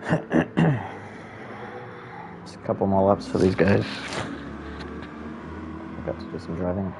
Just a couple more laps for these guys. I've got to do some driving.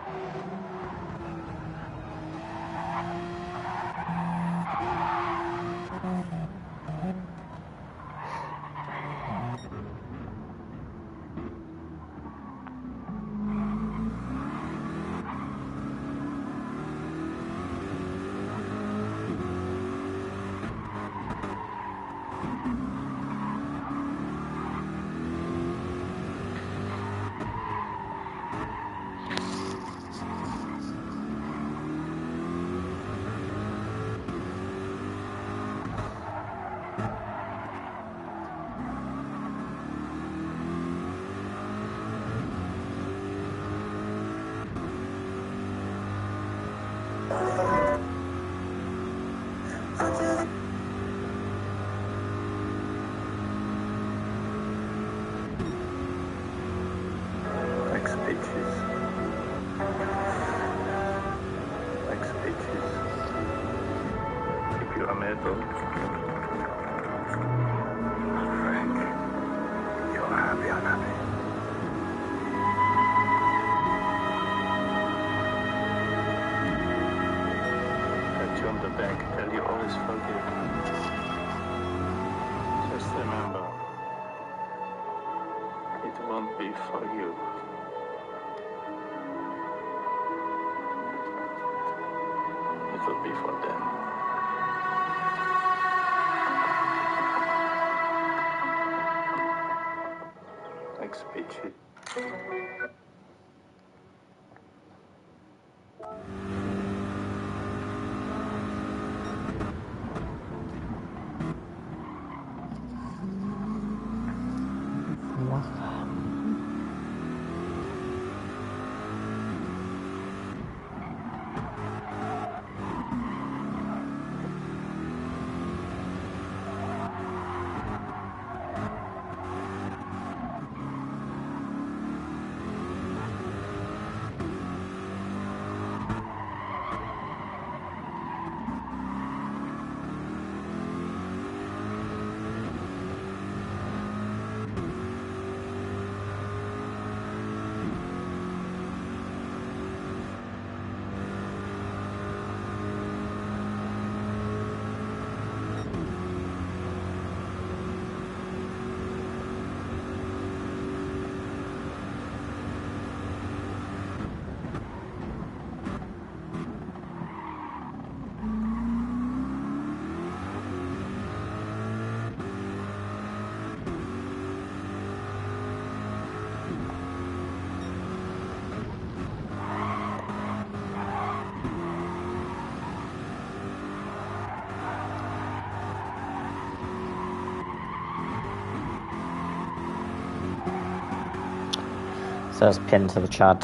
Says pinned to the chat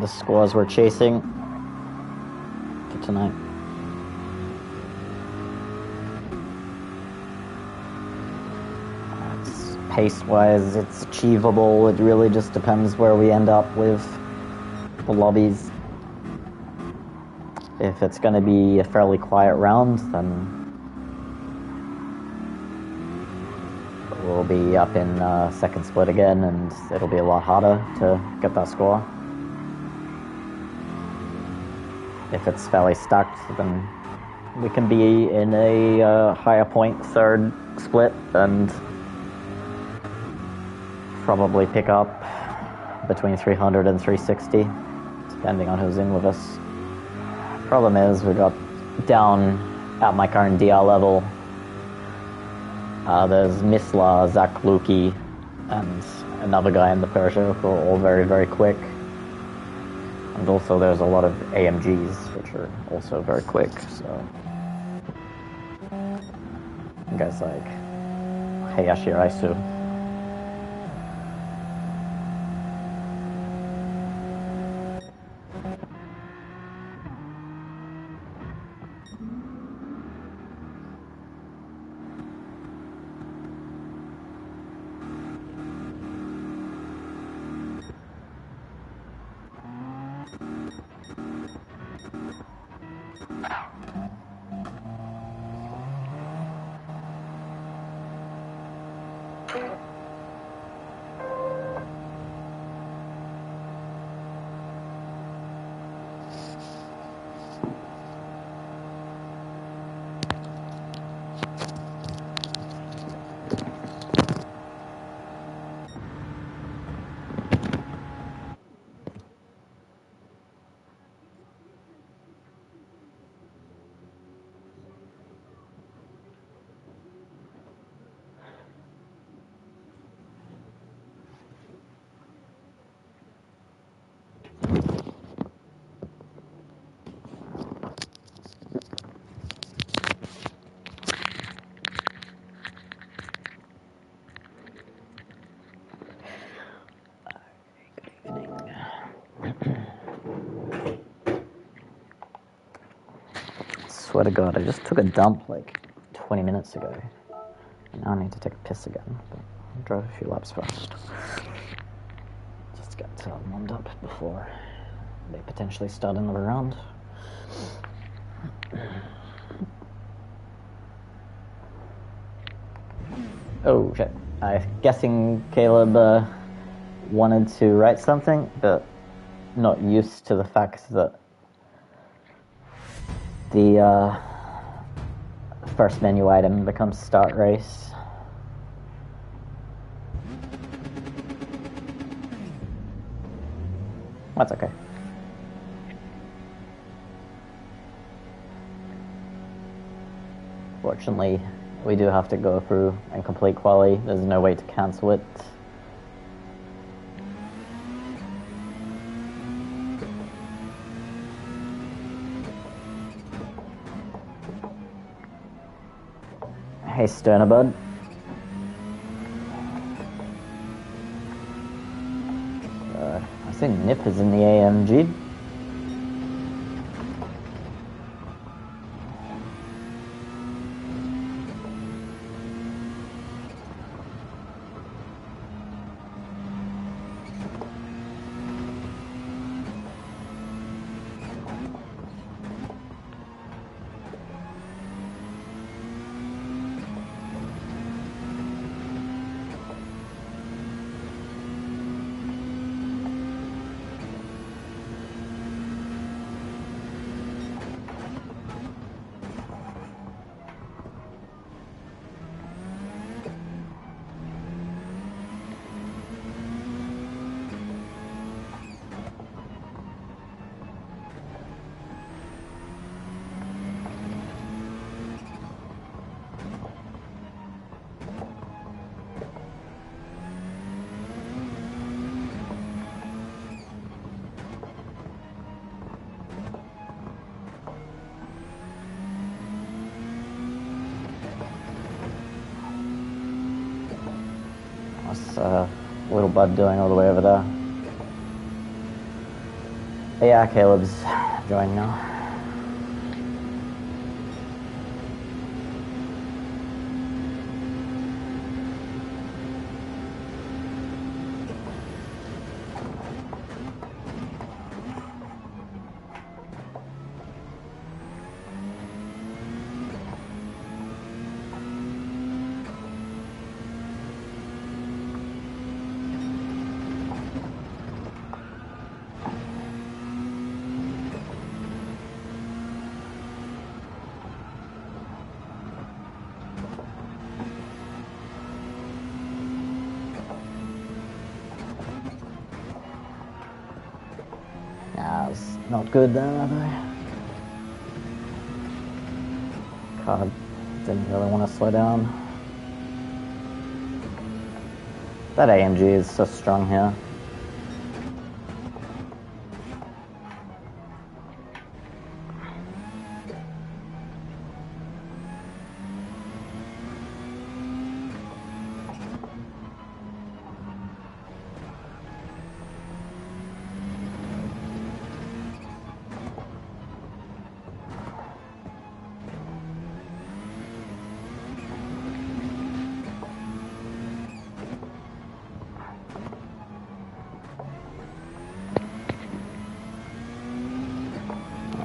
the scores we're chasing for tonight. Pace-wise, it's achievable. It really just depends where we end up with the lobbies. If it's going to be a fairly quiet round, then we'll be up in second split again, and it'll be a lot harder to get that score. If it's fairly stacked, then we can be in a higher point third split and probably pick up between 300 and 360, depending on who's in with us. Problem is, we got down at my current DR level. There's Misla, Zach Lukey, and another guy in the Persia who are all very, very quick. And also there's a lot of AMGs, which are also very quick, so... guys like Hayashi Raisu. swear to God, I just took a dump like 20 minutes ago. And now I need to take a piss again. But I'll drive a few laps first. Just get warmed up before they potentially start another round. Oh shit. I'm guessing Caleb wanted to write something, but not used to the fact that the first menu item becomes start race. That's okay. Fortunately, we do have to go through and complete quali. There's no way to cancel it. Hey, Sternabud. I think Nip is in the AMG. What's little bud doing all the way over there? Yeah, Caleb's joining now. It's not good there, though. Car didn't really want to slow down. That AMG is so strong here.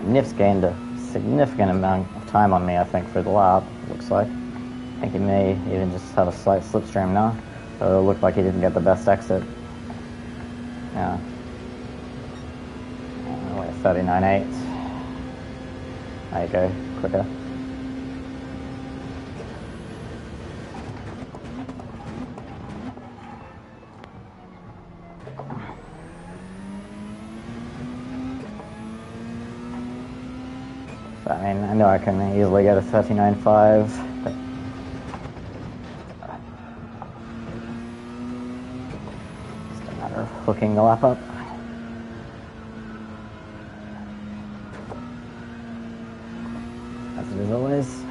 Nif's gained a significant amount of time on me, I think, for the lap, looks like. I think he may even just have a slight slipstream now, so it looked like he didn't get the best exit. Yeah. Only a 39.8. There you go, quicker. I mean, I know I can easily get a 39.5, but just a matter of hooking the lap up. As it is always.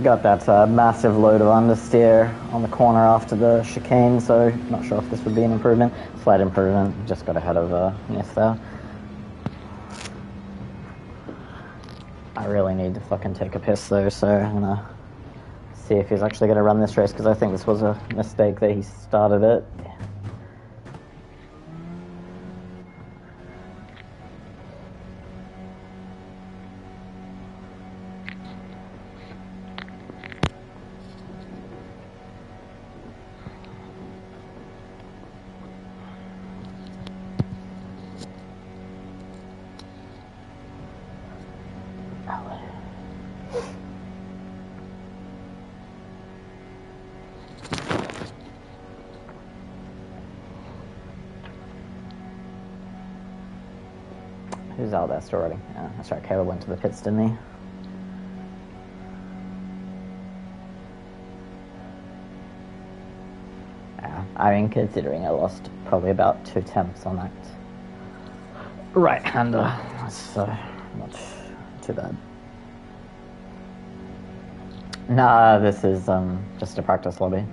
got that massive load of understeer on the corner after the chicane, so not sure if this would be an improvement. Slight improvement, just got ahead of Nith there. I really need to fucking take a piss though, so I'm gonna see if he's actually gonna run this race, because I think this was a mistake that he started it. Who's out there still already? Yeah, that's right, Caleb went to the pits, didn't he? Yeah, I mean, considering I lost probably about 2 tenths on that right-hander, so not too bad. Nah, this is just a practice lobby.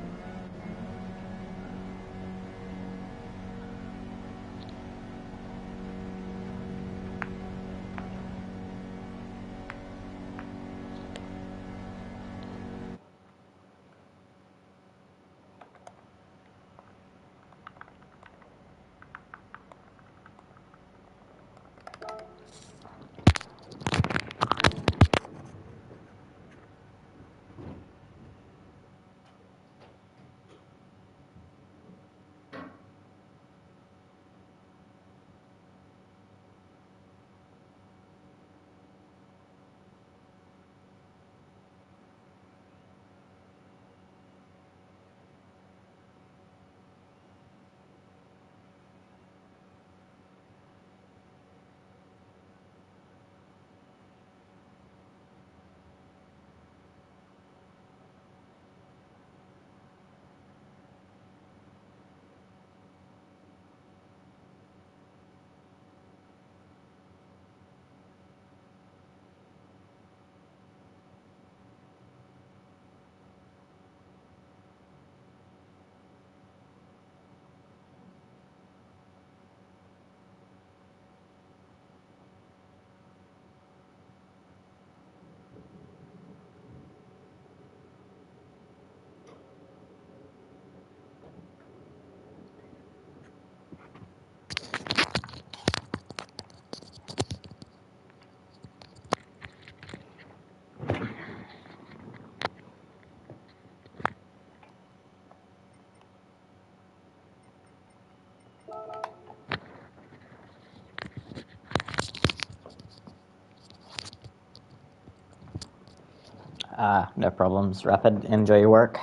No problems. Rapid, enjoy your work.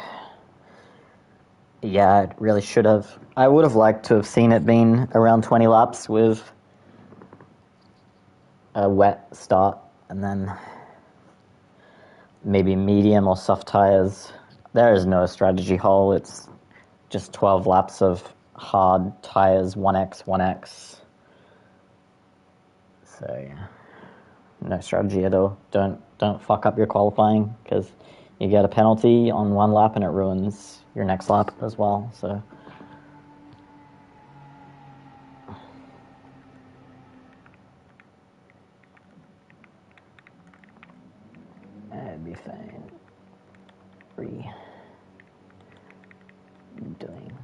Yeah, it really should have. I would have liked to have seen it been around 20 laps with a wet start, and then maybe medium or soft tires. There is no strategy hole. It's just 12 laps of hard tires, 1x, 1x. So, yeah. No strategy at all. Don't fuck up your qualifying, because you get a penalty on one lap and it ruins your next lap as well. So it'd be fine. Doing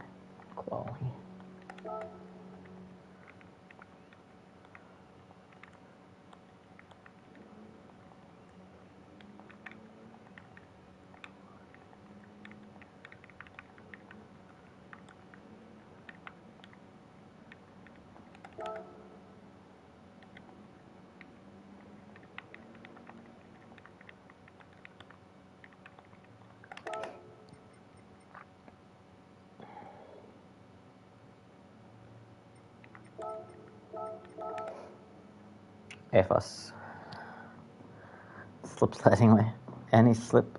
quality. AFOS. Slip sliding way. Any slip.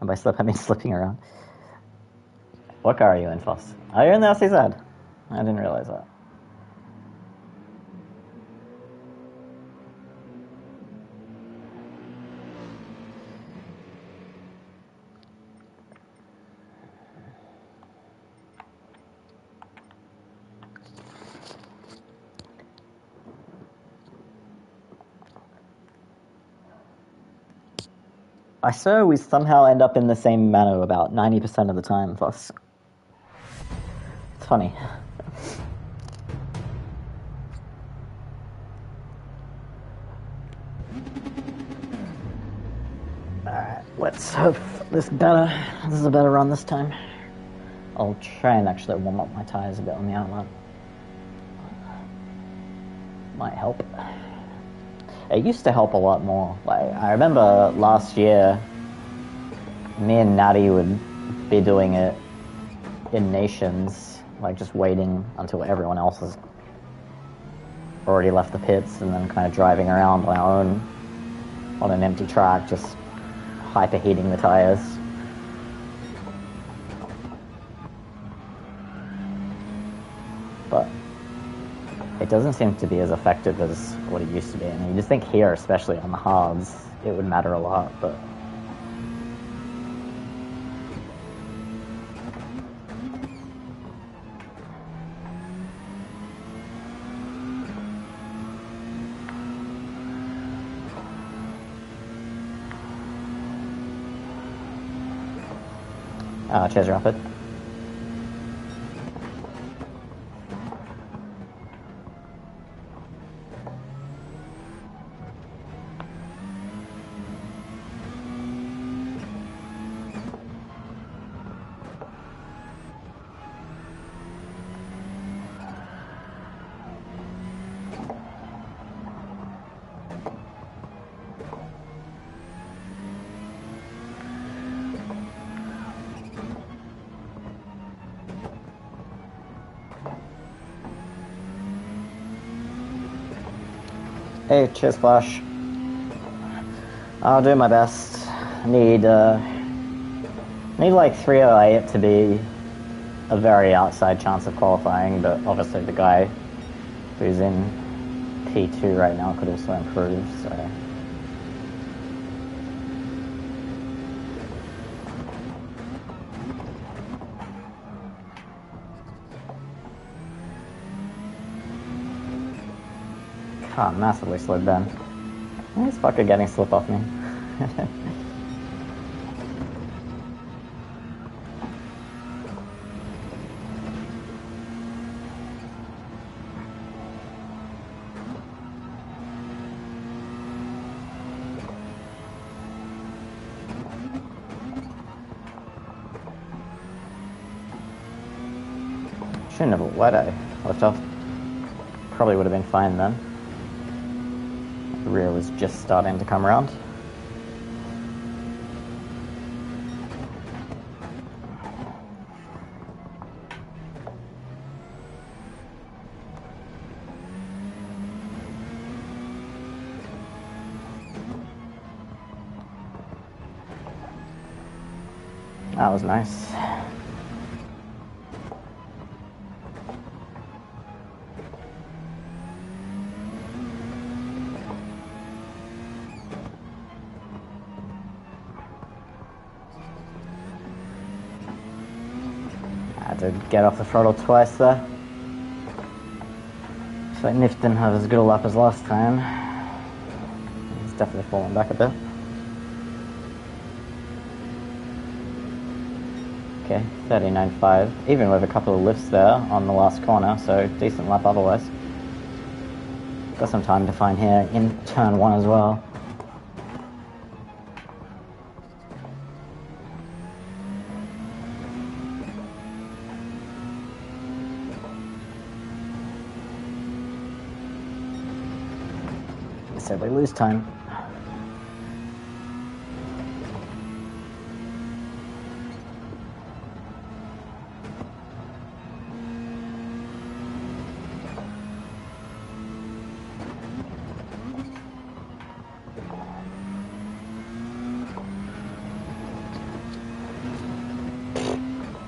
And by slip, I mean slipping around. What car are you in, Foss? Oh, you're in the LCZ. I didn't realize that. I swear we somehow end up in the same manner about 90% of the time, plus. It's funny. Alright, let's hope this is a better run this time. I'll try and actually warm up my tires a bit on the outlet. Might help. It used to help a lot more. Like, I remember last year, me and Natty would be doing it in nations, like just waiting until everyone else has already left the pits and then kind of driving around on our own on an empty track, just hyperheating the tires. But it doesn't seem to be as effective as what it used to be. I mean, you just think here, especially on the hards, it would matter a lot, but... Cheers, Rapid. Hey, cheers, Flash. I'll do my best. Need like 308 to be a very outside chance of qualifying, but obviously the guy who's in P2 right now could also improve, so... Ah, massively slowed down. This fucker getting slip off me. Shouldn't have let I left off. Probably would have been fine then. The rear was just starting to come around. That was nice. To get off the throttle twice there. So Nif didn't have as good a lap as last time. He's definitely fallen back a bit. Okay, 39.5. Even with a couple of lifts there on the last corner, so decent lap otherwise. Got some time to find here in turn 1 as well. So they lose time.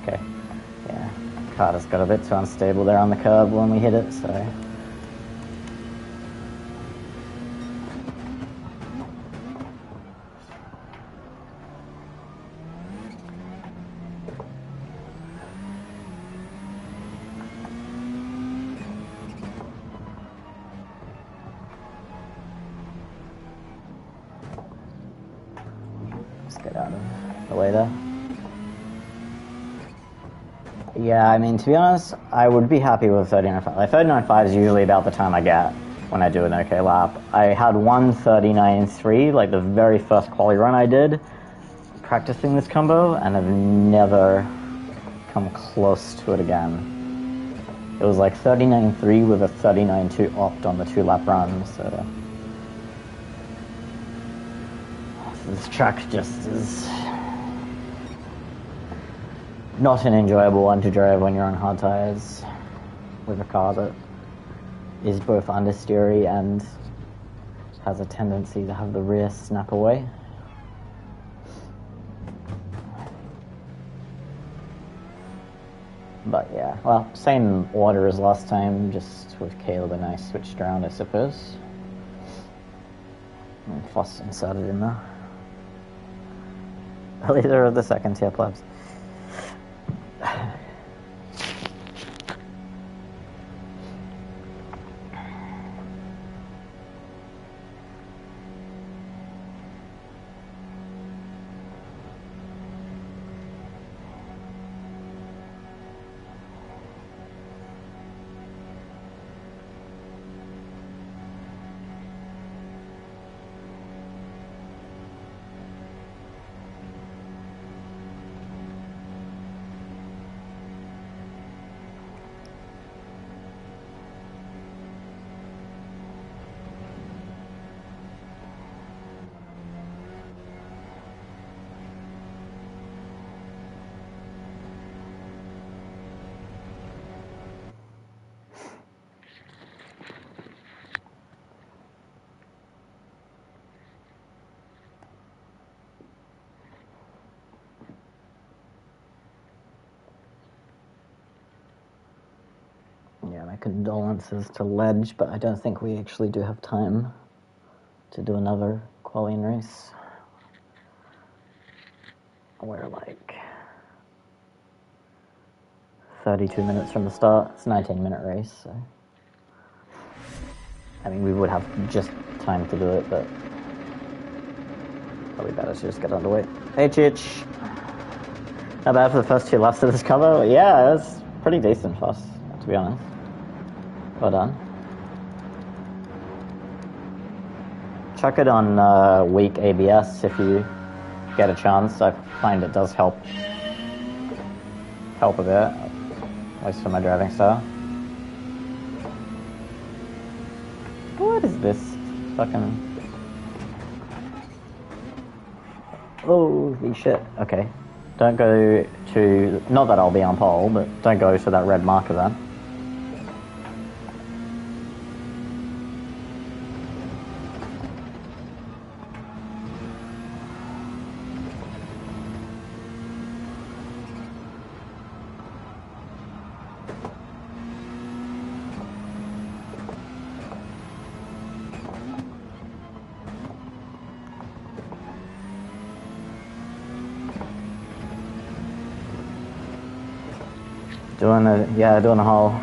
Okay, yeah, car just got a bit too unstable there on the curb when we hit it, so... Just get out of the way there. Yeah, I mean, to be honest, I would be happy with 39.5. Like, 39.5 is usually about the time I get when I do an okay lap. I had 1:39.3, like the very first quali run I did, practicing this combo, and I've never come close to it again. It was like 39.3 with a 39.2 opt on the 2-lap run, so... This track just is not an enjoyable one to drive when you're on hard tires with a car that is both understeery and has a tendency to have the rear snap away. But yeah, well, same order as last time, just with Caleb and I switched around, I suppose. And Foss inserted in there. The leader of the second tier plebs. Yeah, my condolences to Ledge, but I don't think we actually do have time to do another qualifying race. We're like 32 minutes from the start. It's a 19-minute race, so... I mean, we would have just time to do it, but... probably better to just get underway. Hey, Chich! Not bad for the first 2 laps of this cover. Yeah, it's pretty decent for us, to be honest. Well done. Chuck it on weak ABS if you get a chance. I find it does help a bit, at least for my driving style. What is this fucking... Holy shit. Okay. Don't go to... Not that I'll be on pole, but don't go to that red marker then. Doing a hole.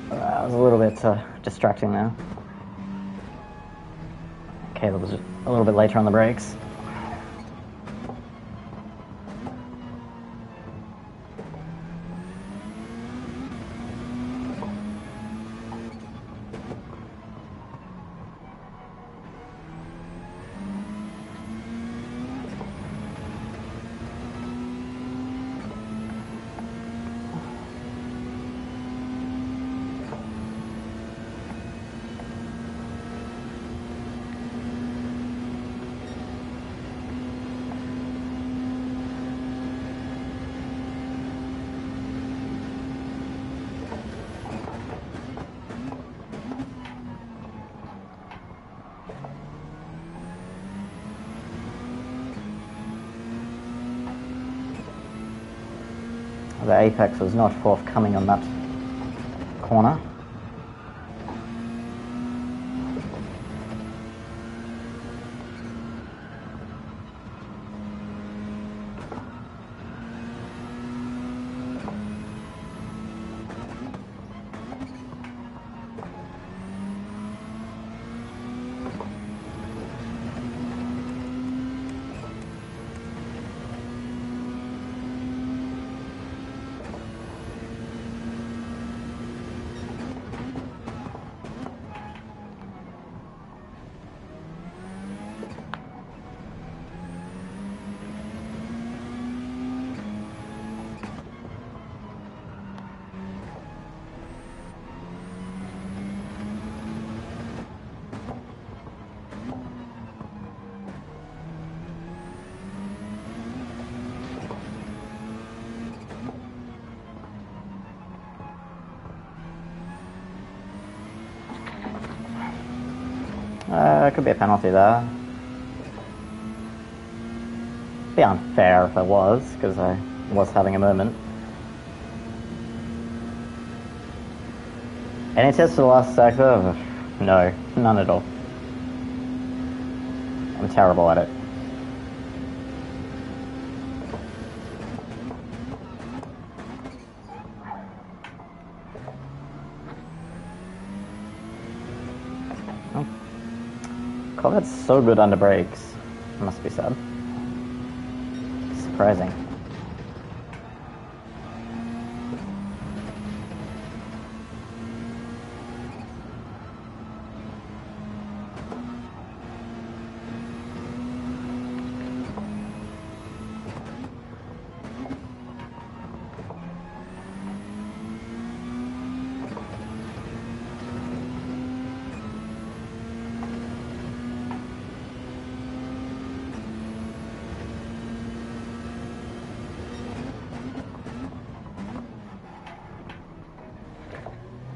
That was a little bit distracting now. Caleb was a little bit later on the brakes. The apex was not forthcoming on that corner. it could be a penalty there. It'd be unfair if it was, because I was having a moment. Any tips for the last sector? No, none at all. I'm terrible at it. Corvette's so good under brakes. Must be said. Surprising.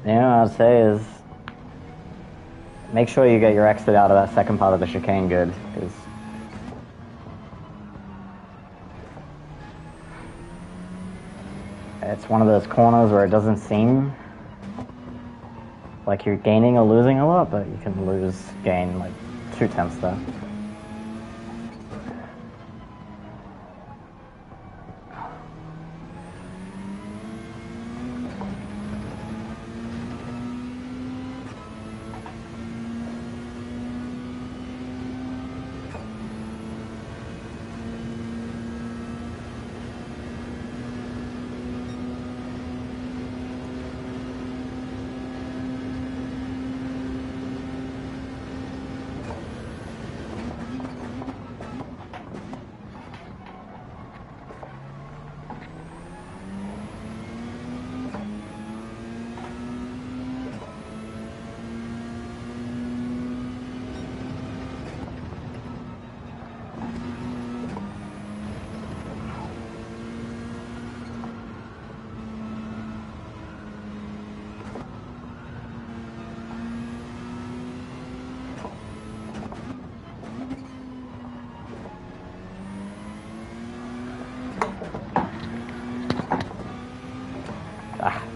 Yeah, I'd say is make sure you get your exit out of that second part of the chicane good, because it's one of those corners where it doesn't seem like you're gaining or losing a lot, but you can gain like 0.2 there.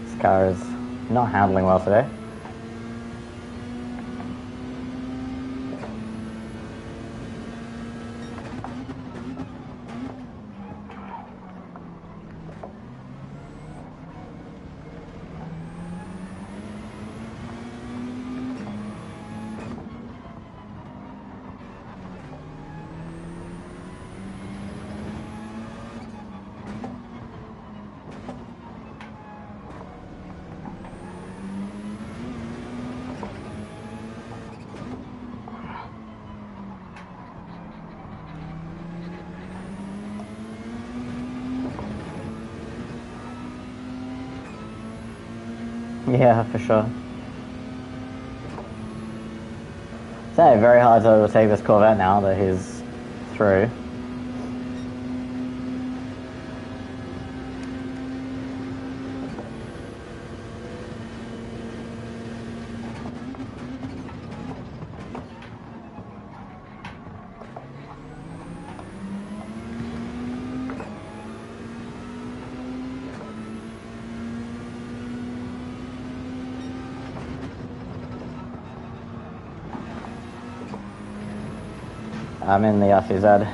This car is not handling well today. Yeah, for sure. It's very hard to overtake this Corvette now that he's through. I'm in the RCZ.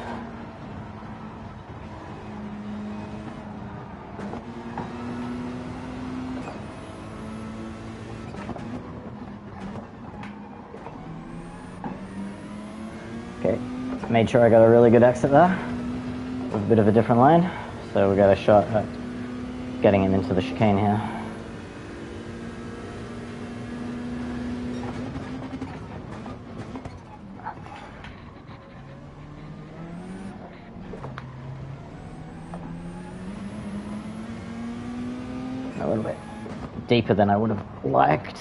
Okay, made sure I got a really good exit there. A bit of a different line, so we got a shot at getting him into the chicane here. A little bit deeper than I would have liked.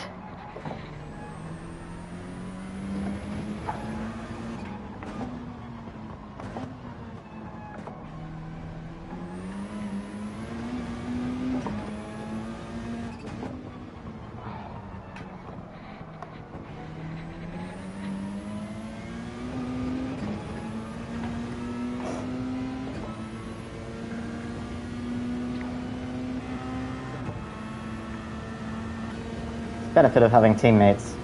Benefit of having teammates.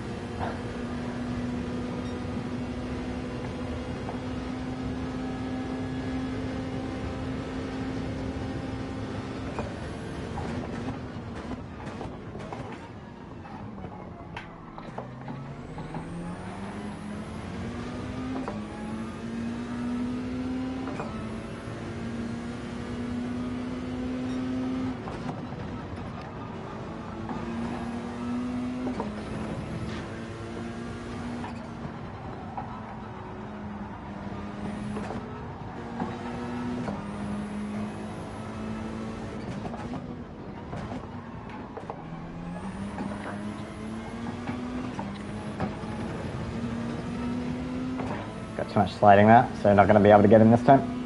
Got too much sliding there, so not going to be able to get in this time.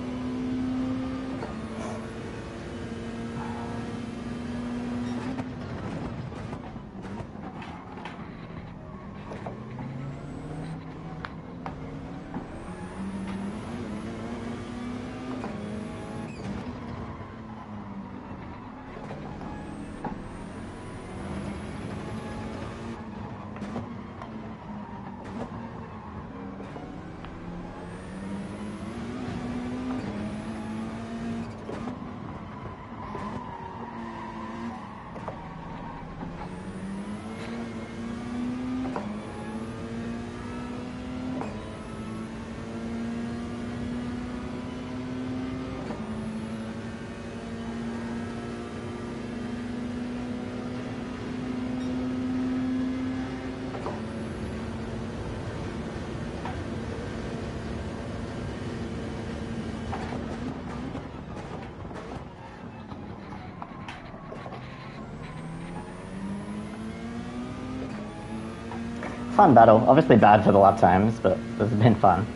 Fun battle. Obviously bad for the lap times, but this has been fun.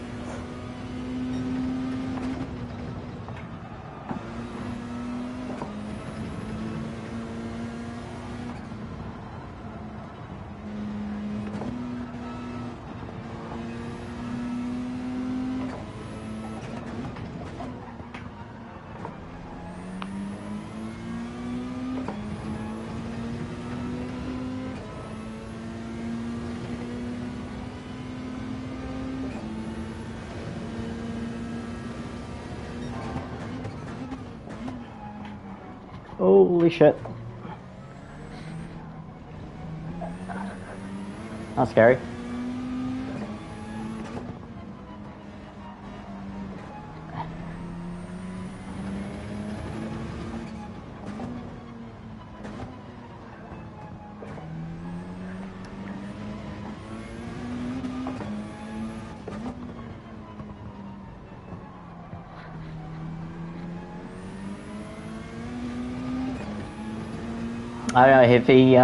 Holy shit. That's scary. I don't know, if he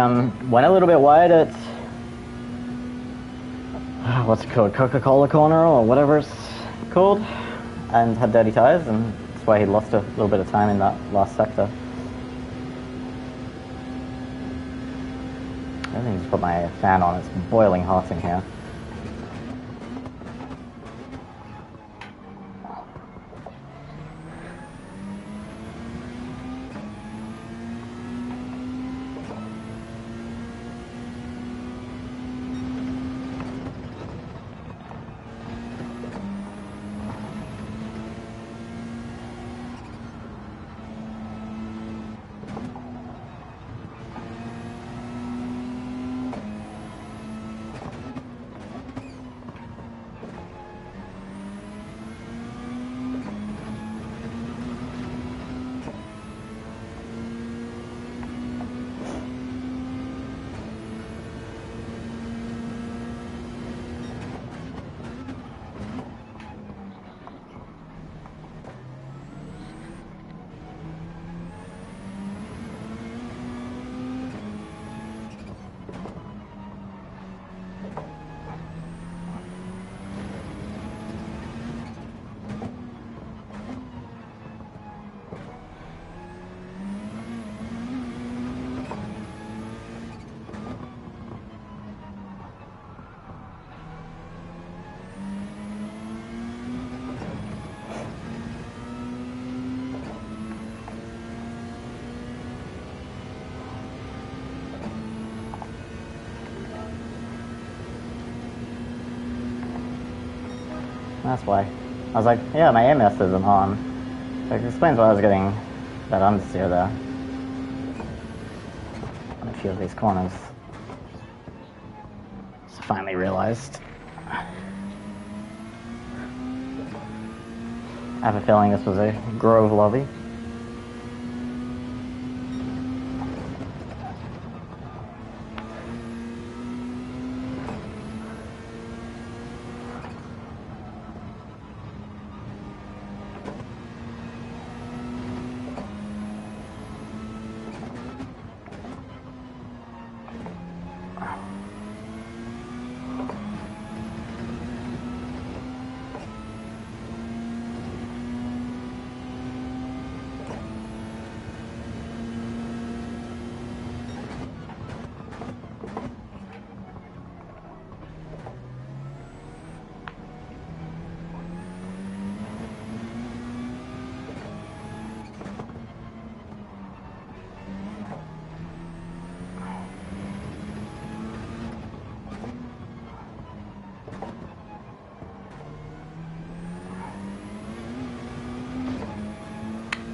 went a little bit wide at, what's it called, Coca-Cola corner or whatever it's called, and had dirty tires, and that's why he lost a little bit of time in that last sector. I think just put my fan on, it's boiling hot in here. that's why. I was like, yeah, my AMS isn't on. So it explains why I was getting that understeer there. On a few of these corners. Just finally realized. I have a feeling this was a Grove lobby.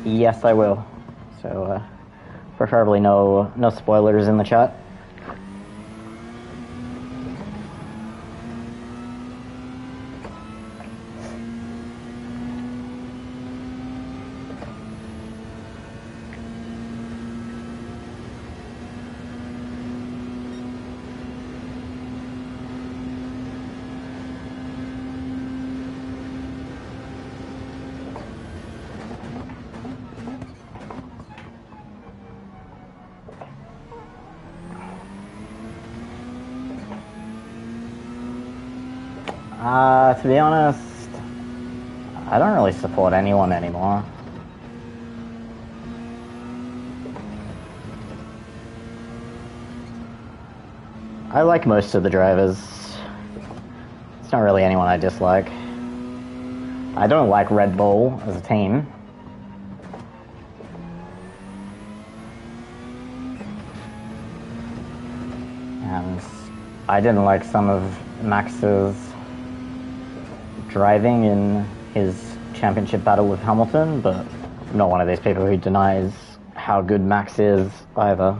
Yes, I will. So, preferably no spoilers in the chat. To be honest, I don't really support anyone anymore. I like most of the drivers. It's not really anyone I dislike. I don't like Red Bull as a team. And I didn't like some of Max's driving in his championship battle with Hamilton, but I'm not one of these people who denies how good Max is either.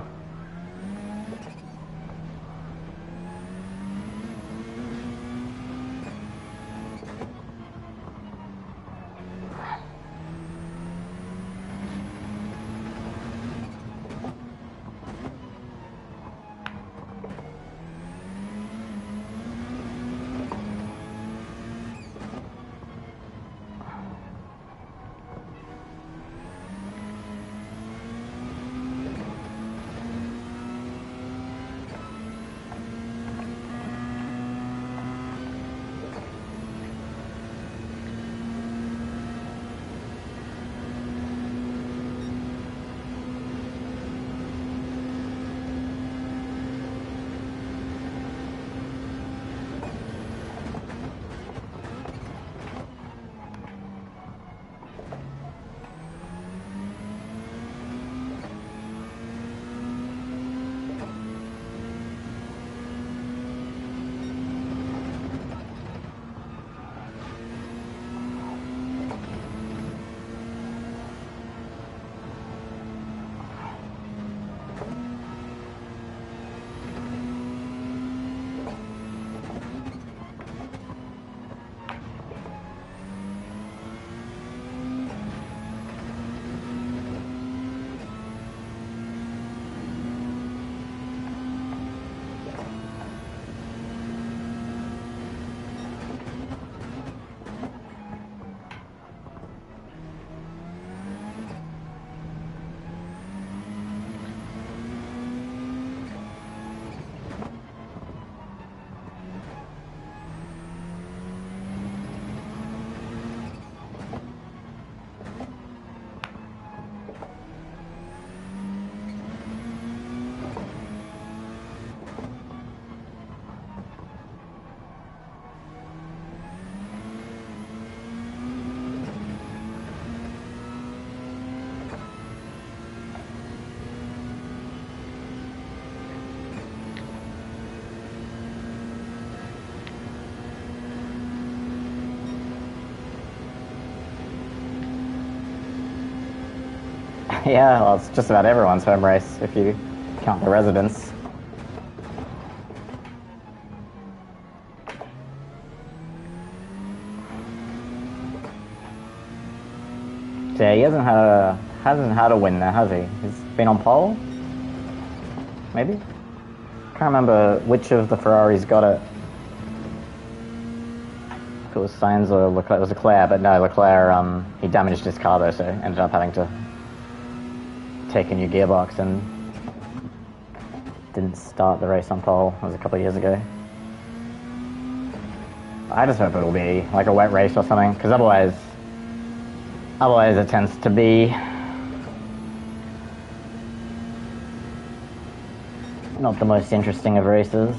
Yeah, well, it's just about everyone's home race if you count the residents. Yeah, he hasn't had a win there, has he? He's been on pole, maybe. Can't remember which of the Ferraris got it. If it was Sainz or Leclerc, it was Leclerc, but no, Leclerc. He damaged his car though, so ended up having to take a new gearbox and didn't start the race on pole. It was a couple of years ago. I just hope it'll be like a wet race or something, because otherwise it tends to be not the most interesting of races.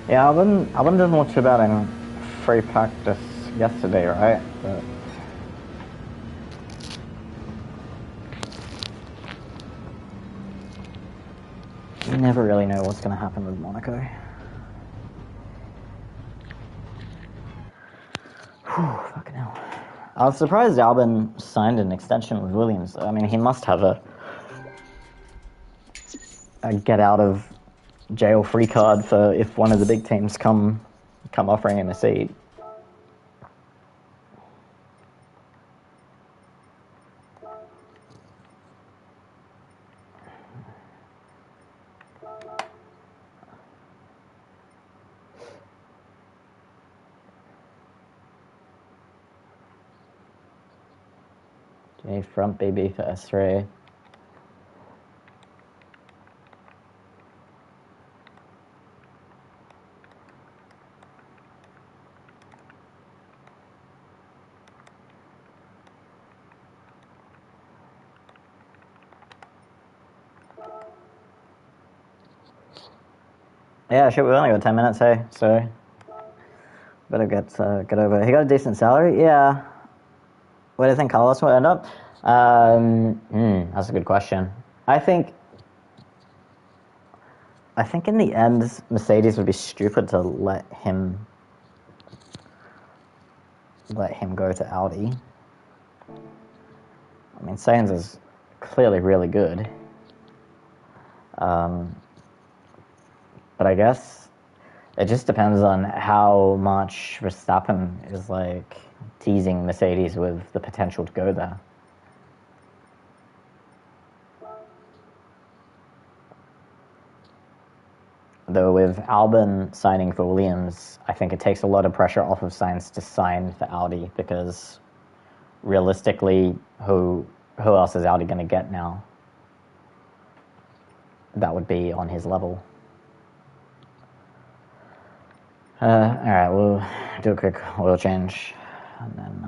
Yeah, Albon didn't look too bad in free practice yesterday, right? But you never really know what's going to happen with Monaco. Whew, fucking hell. I was surprised Albon signed an extension with Williams. I mean, he must have a get out of jail free card for if one of the big teams come offering him a seat. Okay, front baby for S3. Yeah, shit, we've only got 10 minutes, hey, so better get over. He got a decent salary, yeah. Where do you think Carlos will end up? That's a good question. I think in the end, Mercedes would be stupid to let him go to Audi. I mean, Sainz is clearly really good. But I guess it just depends on how much Verstappen is like teasing Mercedes with the potential to go there. Though with Albon signing for Williams, I think it takes a lot of pressure off of Sainz to sign for Audi, because realistically, who else is Audi going to get now? That would be on his level. Alright, we'll do a quick oil change, and then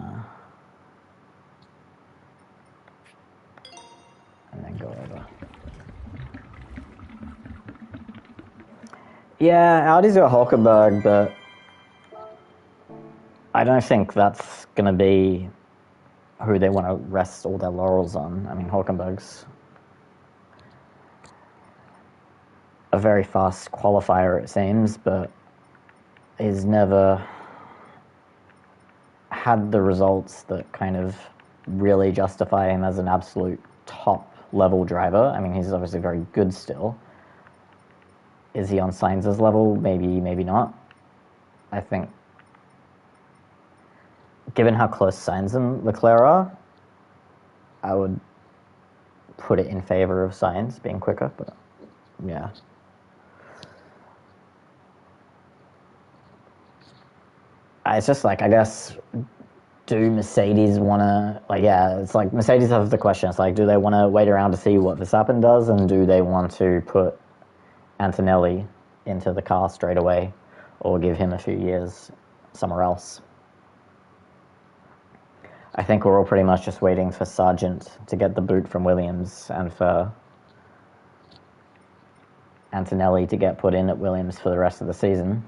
go over. Yeah, Audi's got Hulkenberg, but I don't think that's going to be who they want to rest all their laurels on. I mean, Hulkenberg's a very fast qualifier, it seems, but he's never had the results that kind of really justify him as an absolute top-level driver. I mean, he's obviously very good still. Is he on Sainz's level? Maybe, maybe not. I think, given how close Sainz and Leclerc are, I would put it in favor of Sainz being quicker, but yeah. It's just like, I guess, do Mercedes want to, like, yeah, it's like Mercedes have the question. It's like, do they want to wait around to see what Verstappen does, and do they want to put Antonelli into the car straight away? or give him a few years somewhere else. I think we're all pretty much just waiting for Sargent to get the boot from Williams and for Antonelli to get put in at Williams for the rest of the season.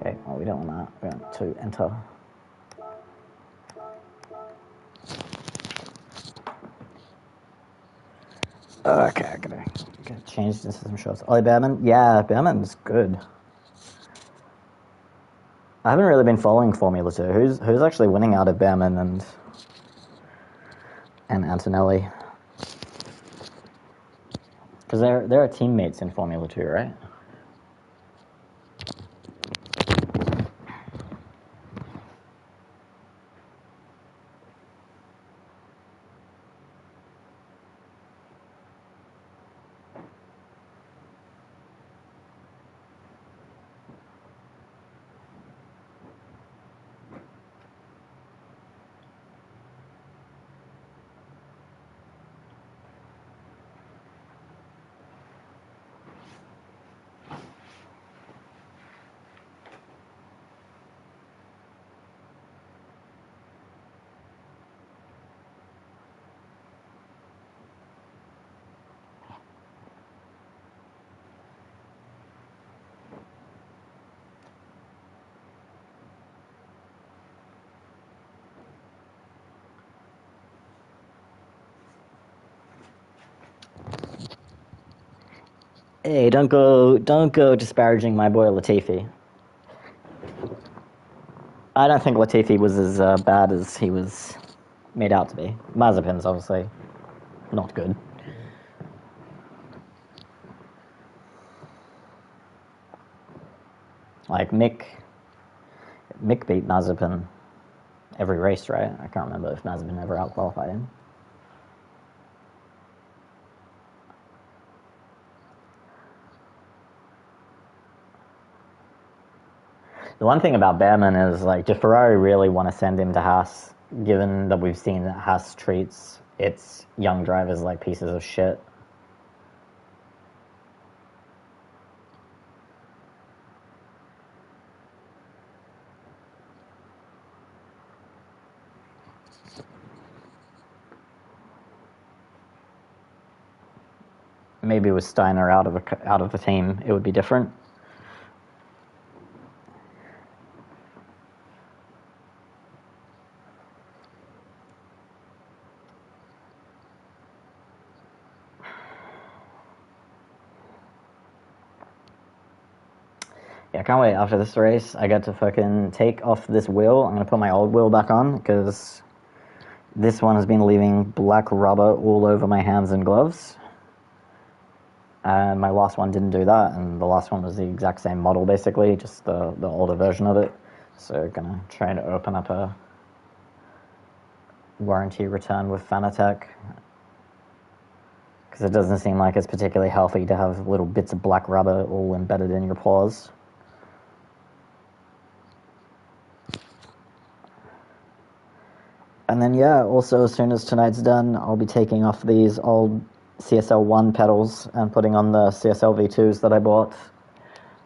Okay, well, we don't want that. We want to enter. Okay, I gotta change into some shots. Ollie Behrman? Yeah, Behrman's good. I haven't really been following Formula 2. Who's actually winning out of Behrman and Antonelli? Because there are teammates in Formula 2, right? Hey, don't go disparaging my boy Latifi. I don't think Latifi was as bad as he was made out to be. Mazepin's obviously not good. Like Mick beat Mazepin every race, right? I can't remember if Mazepin ever outqualified him. The one thing about Behrman is, like, do Ferrari really want to send him to Haas, given that we've seen that Haas treats its young drivers like pieces of shit? Maybe with Steiner out of the team, it would be different. Yeah, I can't wait after this race. I get to fucking take off this wheel. I'm going to put my old wheel back on because this one has been leaving black rubber all over my hands and gloves. And my last one didn't do that, and the last one was the exact same model, basically, just the older version of it. So gonna try to open up a warranty return with Fanatec, because it doesn't seem like it's particularly healthy to have little bits of black rubber all embedded in your paws. And then, yeah, also as soon as tonight's done, I'll be taking off these old CSL1 pedals and putting on the CSL V2s that I bought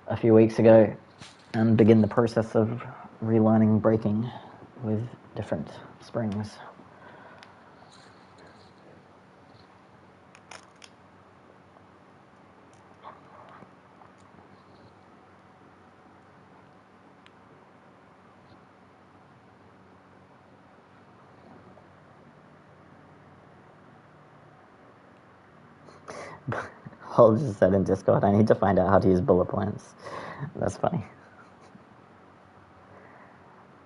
a few weeks ago and begin the process of relearning braking with different springs. Hall just said in Discord, I need to find out how to use bullet points. That's funny.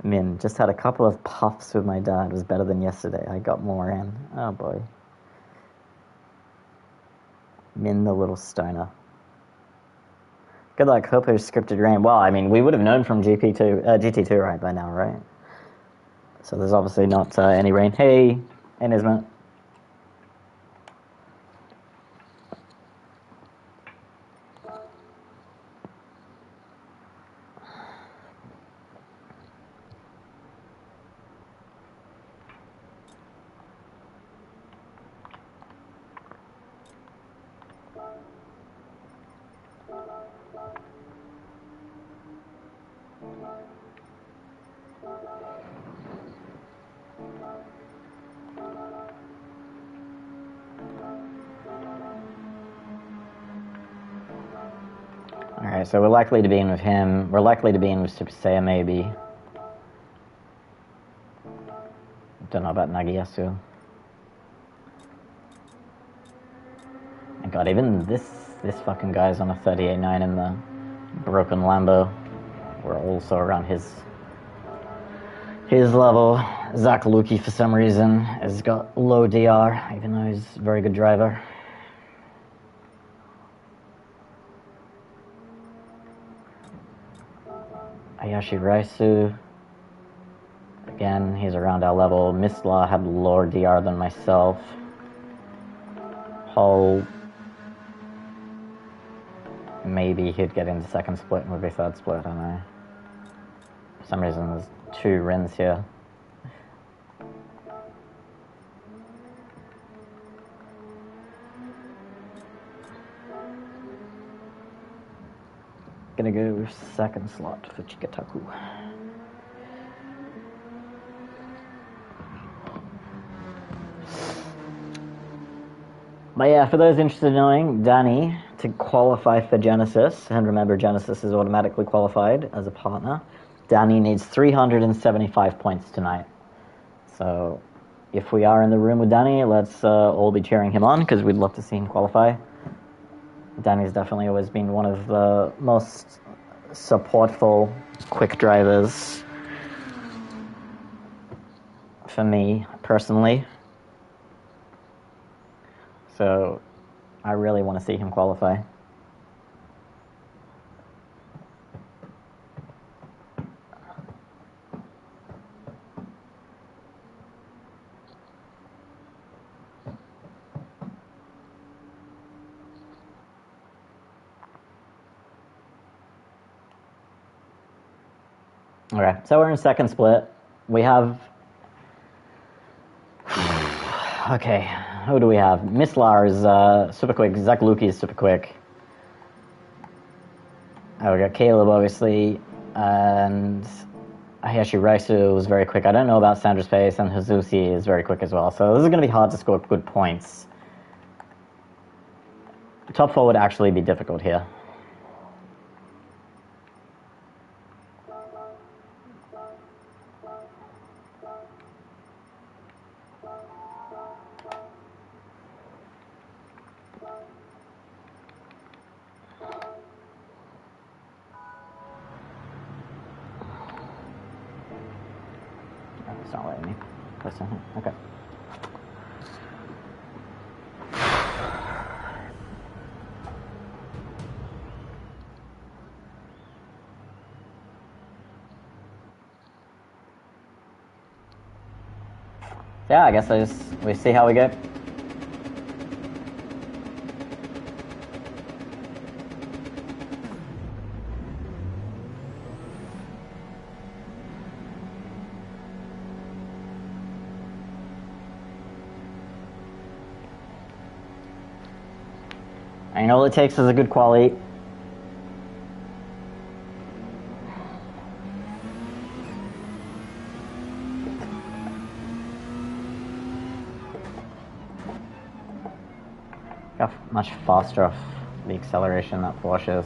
Min, just had a couple of puffs with my dad. It was better than yesterday. I got more in. Oh boy. Min the little stoner. Good luck. Hope it was scripted rain. Well, I mean, we would have known from GT2 right by now, right? So there's obviously not any rain. Hey, Nismet. Alright, so we're likely to be in with him. We're likely to be in with Super Saiyan, maybe. Don't know about Nagiyasu. My god, even this fucking guy's on a 38.9 in the broken Lambo. We're also around his level. Zach Lukey, for some reason, has got low DR, even though he's a very good driver. Ayashi Raisu, again, he's around our level. Misla had lower DR than myself. Hull, maybe he'd get into second split and would be third split, I don't know. For some reason, there's 2 Rins here. Gonna go second slot for Chikataku. But yeah, for those interested in knowing, Danny, to qualify for Genesis, and remember Genesis is automatically qualified as a partner, Danny needs 375 points tonight. So if we are in the room with Danny, let's all be cheering him on, because we'd love to see him qualify. Danny's definitely always been one of the most supportful, quick drivers for me, personally. So I really want to see him qualify. Okay, so we're in second split. We have... Okay, who do we have? Mislar is super quick. Zach Lukey is super quick. We got Caleb, obviously, and Hayashi Raisu was very quick. I don't know about Sandra's Pace, and Hazusi is very quick as well. So this is going to be hard to score good points. Top 4 would actually be difficult here. It's not letting me press on it. Okay. Yeah, I guess we see how we go. And all it takes is a good quality. Got much faster off the acceleration that Porsche is.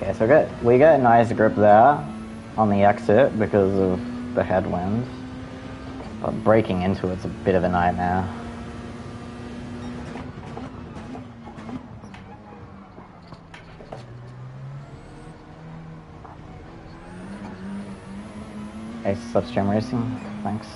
Okay, so we get a nice grip there on the exit because of the headwind, but breaking into it's a bit of a nightmare. Ace Slipstream Racing, thanks.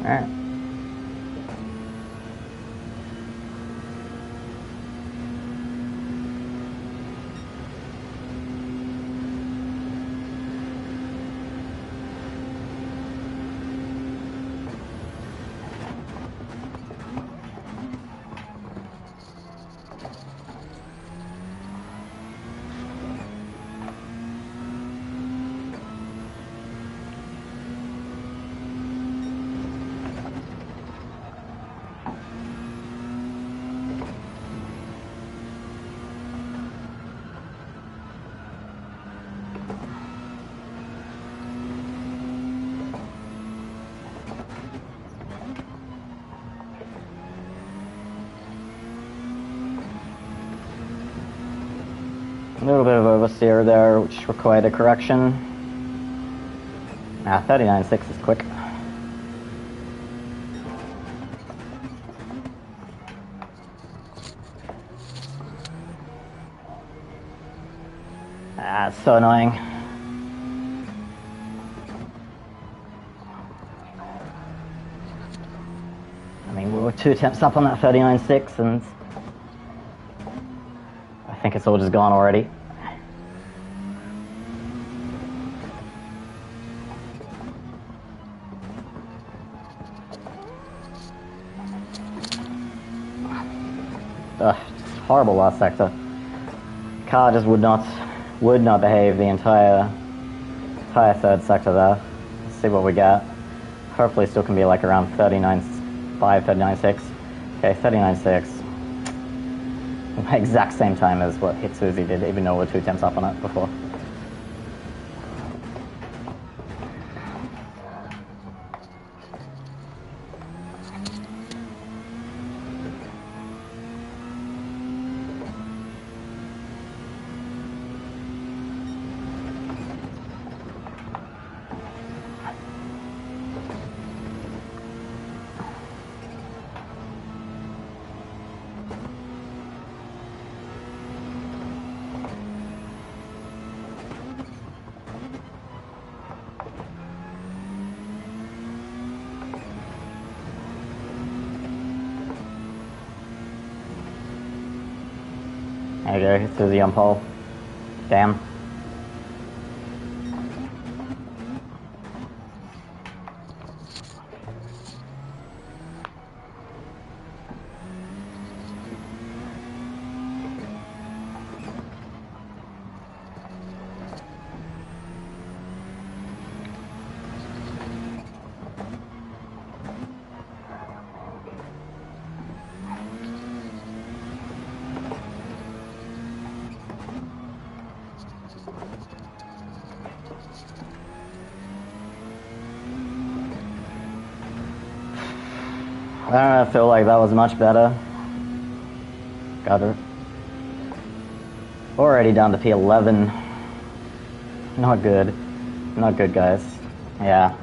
Alright. A little bit of oversteer there, which required a correction. 39.6 is quick. It's so annoying. I mean, we were 2 attempts up on that 39.6, and I think it's all just gone already. Ugh, just horrible last sector. Car just would not behave the entire third sector there. Let's see what we got. Hopefully still can be like around 39.5, 39.6. Okay, 39.6. Exact same time as what Hitsuzi did, even though we're 2 attempts up on it before. There you go, Hitsuzi on pole. Damn. I feel like that was much better. Got her. Already down to P11. Not good. Not good, guys. Yeah.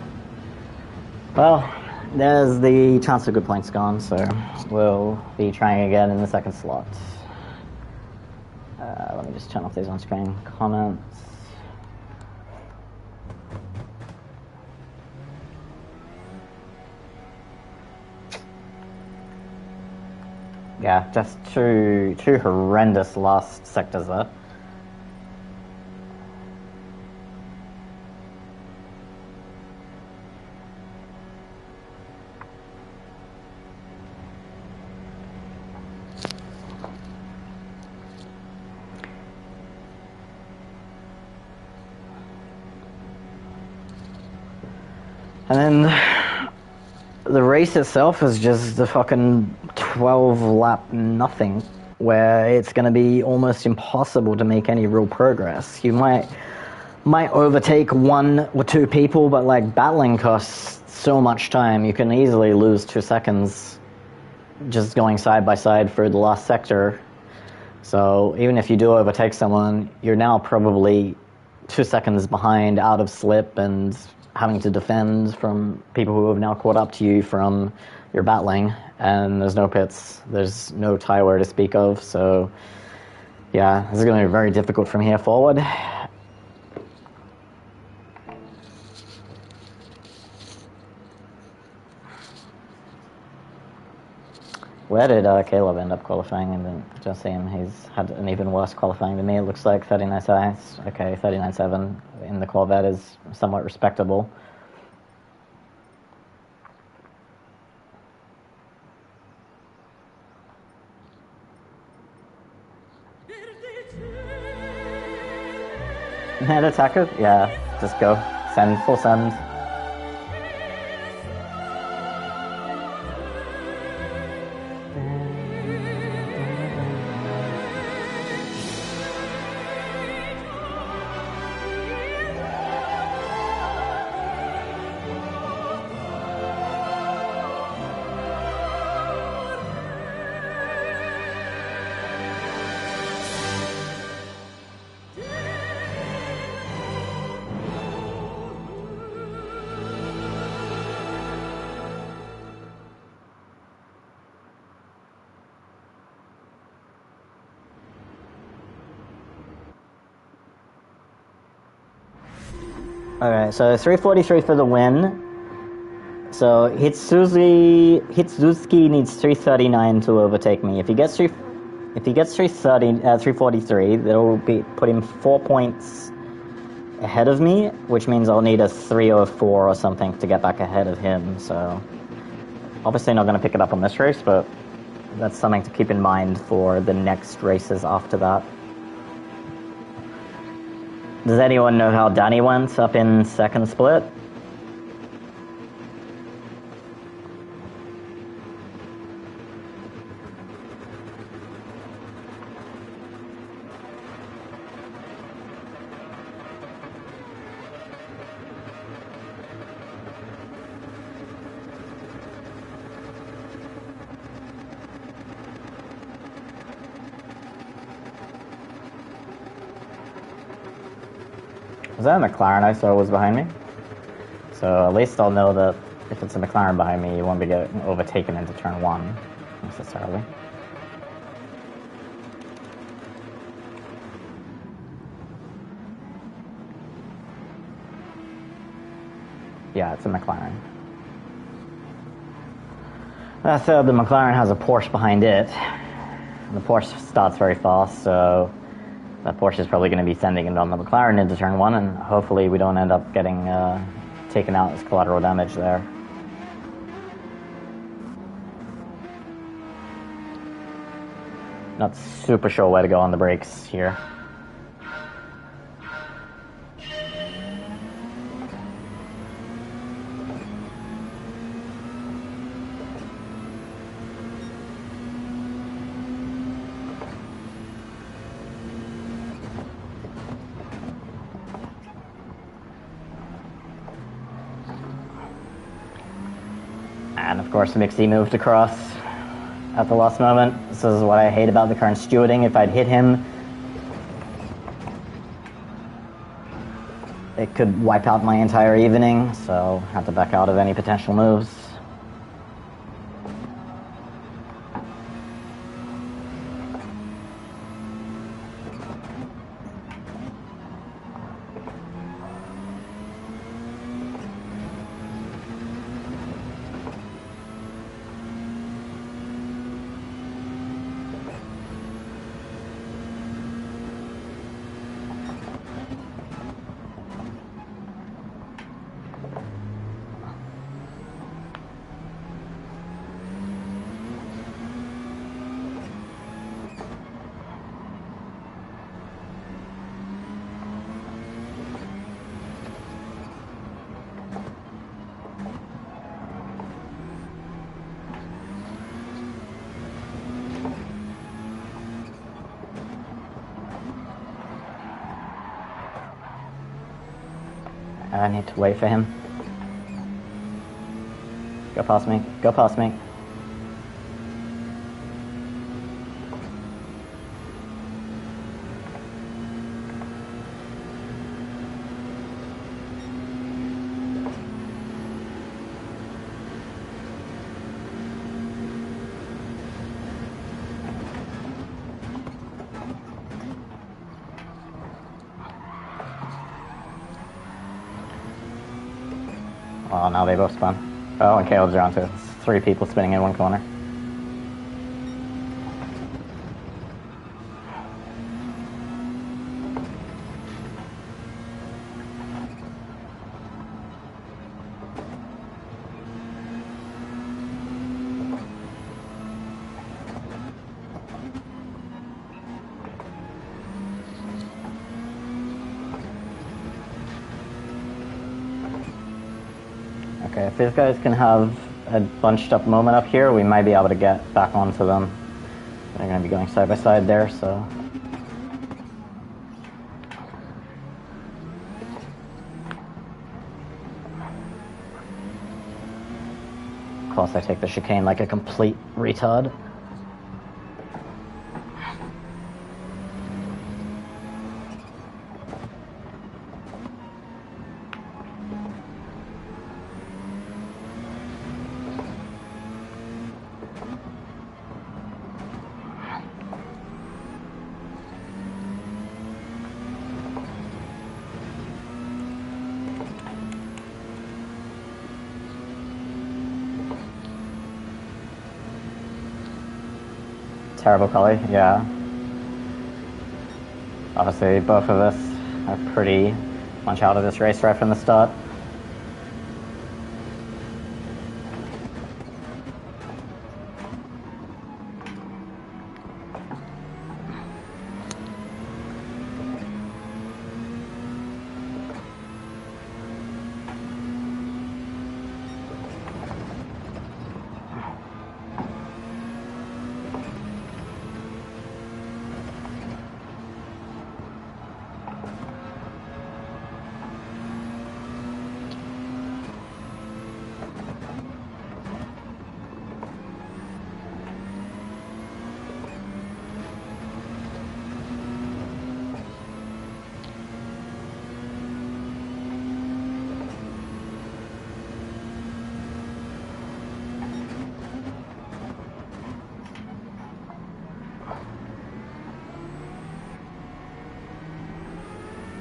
Well, there's the chance of good points gone, so we'll be trying again in the second slot. Let me just turn off these on-screen comments. Yeah, just two horrendous last sectors there. And then the race itself is just the fucking 12-lap nothing, where it's going to be almost impossible to make any real progress. You might might overtake one or two people, but like battling costs so much time. You can easily lose 2 seconds just going side by side for the last sector. So even if you do overtake someone, you're now probably 2 seconds behind, out of slip, and having to defend from people who have now caught up to you from your battling. And there's no pits, there's no tire to speak of. So yeah, this is going to be very difficult from here forward. Where did Caleb end up qualifying? And then just see him, he's had an even worse qualifying than me. It looks like 39 seconds. Okay, 39.7 in the Corvette is somewhat respectable. Head attacker? Yeah, just go. Send, full send. Alright, so 343 for the win. So Hitsuzuki needs 339 to overtake me. If he gets 343, that'll put him 4 points ahead of me, which means I'll need a 304 or something to get back ahead of him. So obviously not going to pick it up on this race, but that's something to keep in mind for the next races after that. Does anyone know how Danny went up in second split? Was that a McLaren I saw was behind me? So at least I'll know that if it's a McLaren behind me, you won't be getting overtaken into turn 1, necessarily. Yeah, it's a McLaren. That said, the McLaren has a Porsche behind it. The Porsche starts very fast, so that Porsche is probably going to be sending it on the McLaren into turn 1, and hopefully we don't end up getting taken out as collateral damage there. Not super sure where to go on the brakes here. And of course Mixie moved across at the last moment. This is what I hate about the current stewarding. If I'd hit him, it could wipe out my entire evening, so I had to back out of any potential moves. I need to wait for him. Go past me. Go past me. Oh, now they both spun. Oh, and Caleb's around too. It's 3 people spinning in one corner. Okay, if these guys can have a bunched up moment up here, we might be able to get back onto them. They're going to be going side by side there, so... Of course, I take the chicane like a complete retard. Terrible collie, yeah. Obviously, both of us are pretty much out of this race right from the start.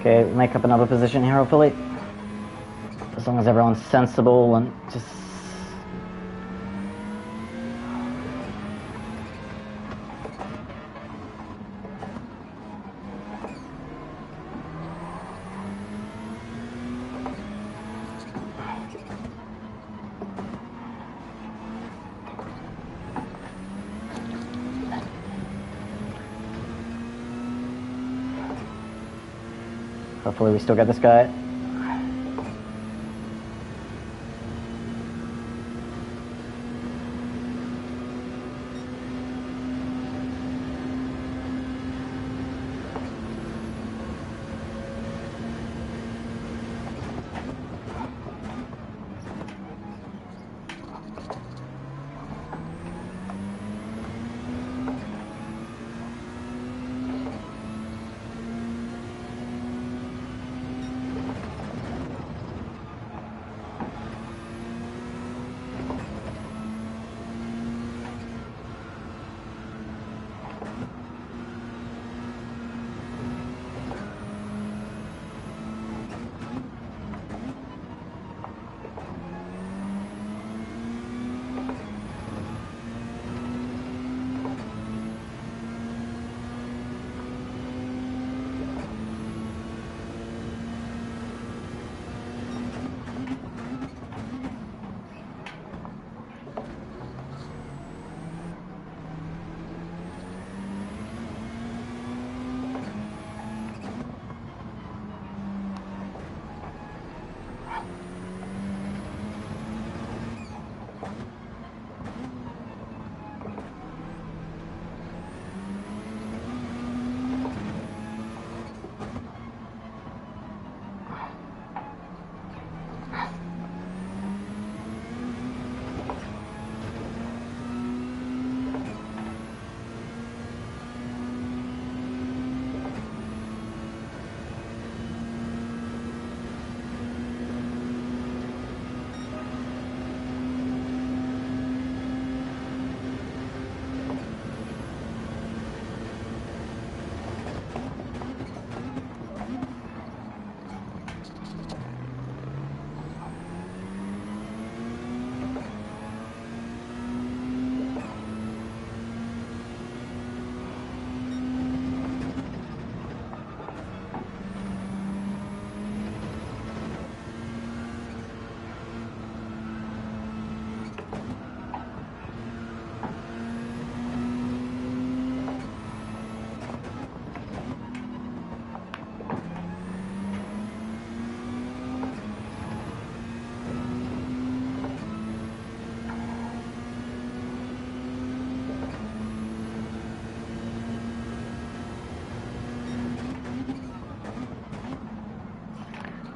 Okay, make up another position here, hopefully. As long as everyone's sensible and just... Hopefully we still get this guy.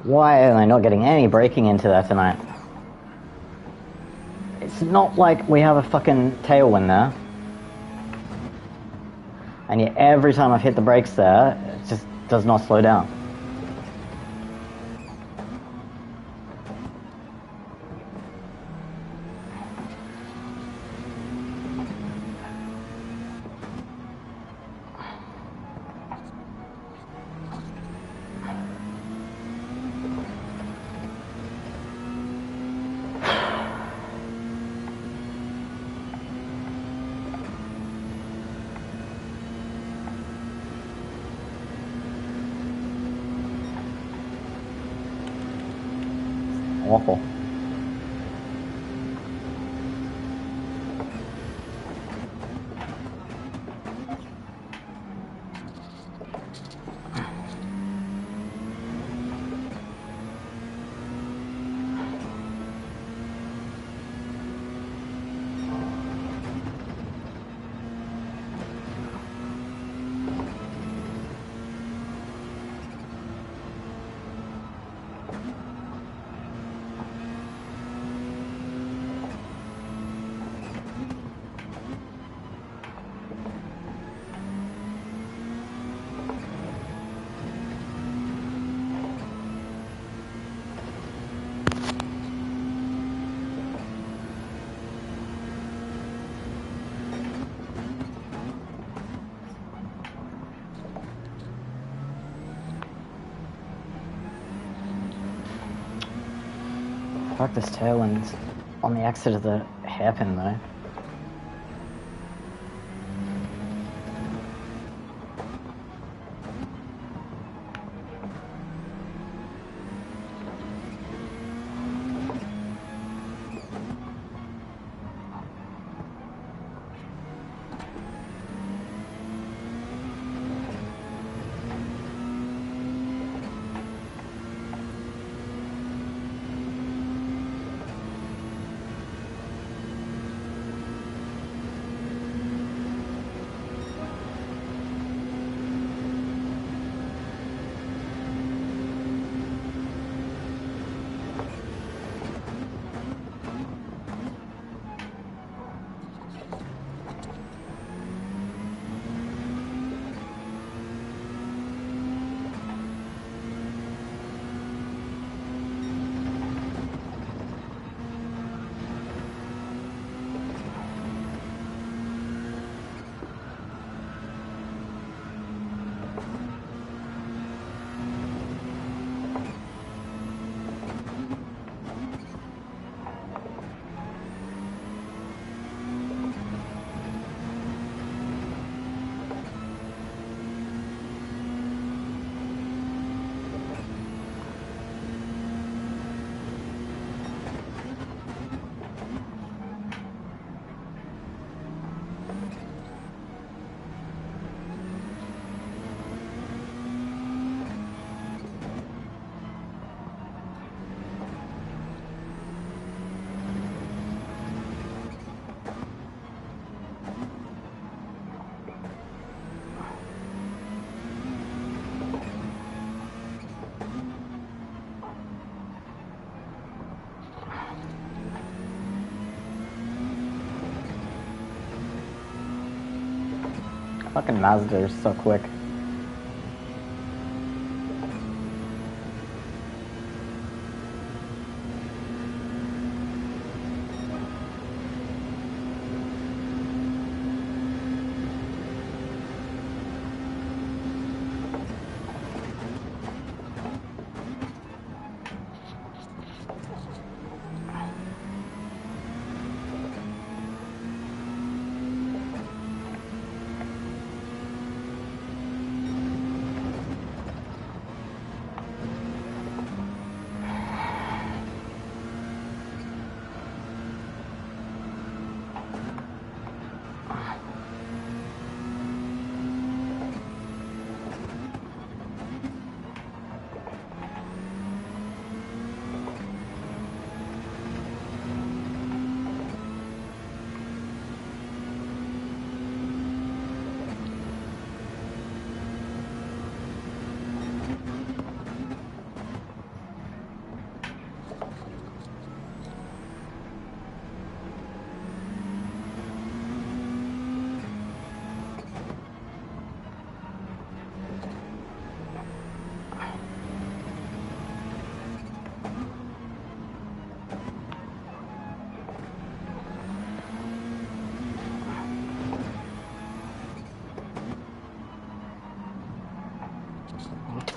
Why am I not getting any braking into that tonight? It's not like we have a fucking tailwind there. And yet every time I've hit the brakes there, it just does not slow down. Awful. Fuck, this tailwind's on the exit of the hairpin though. Fucking Mazda is so quick.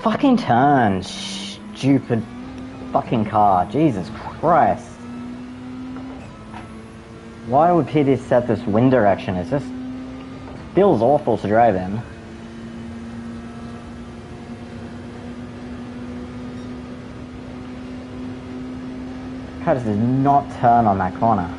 fucking turn, stupid fucking car. Jesus Christ. Why would PD set this wind direction? It just feels awful to drive in. Car just does not turn on that corner.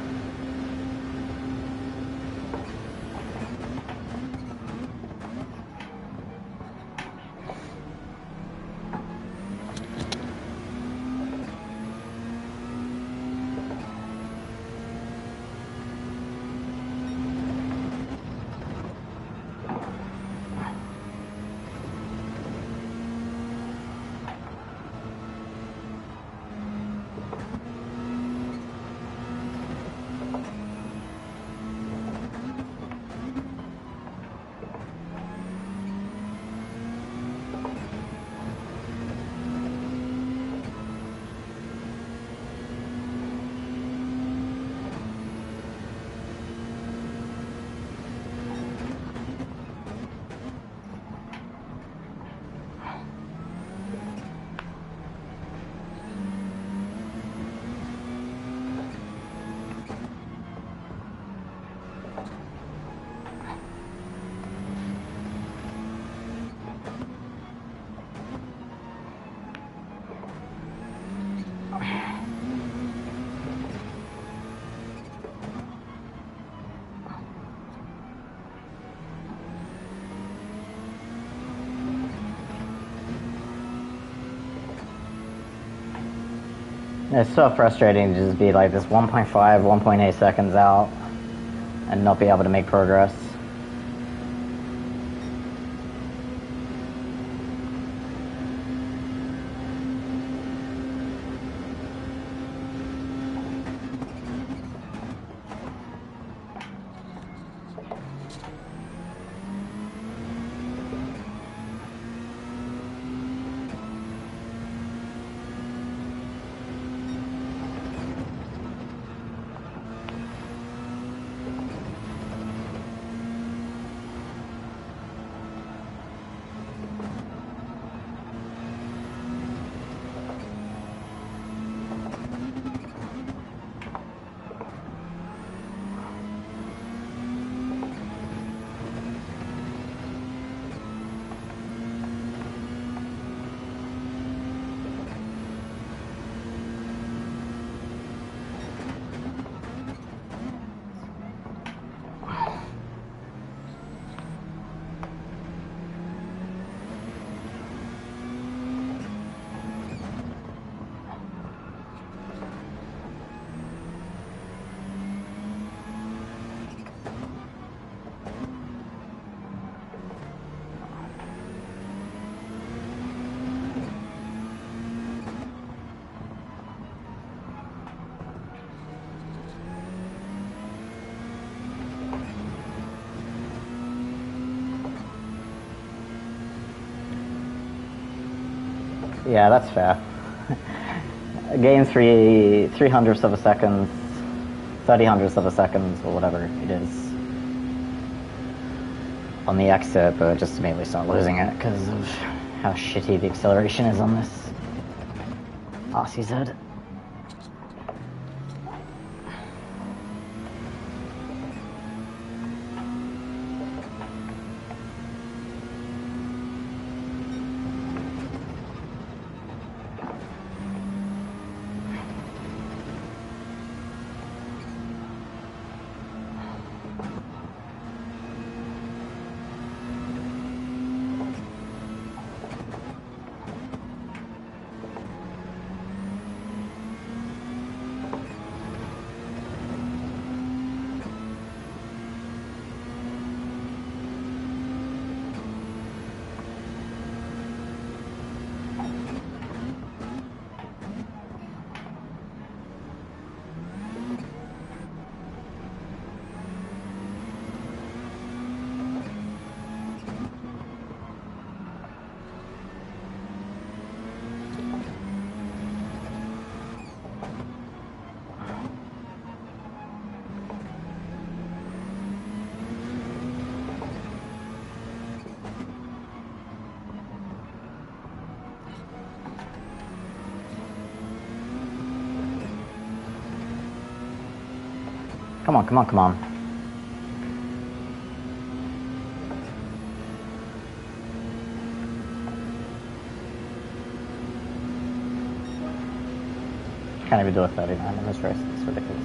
It's so frustrating to just be like this 1.5, 1.8 seconds out and not be able to make progress. Yeah, that's fair. Gain 300ths of a second, 30 hundredths of a second, or whatever it is on the exit, but just immediately start losing it because of how shitty the acceleration is on this RCZ. Come on, come on, come on. Can't even do a 39 in this race. It's ridiculous.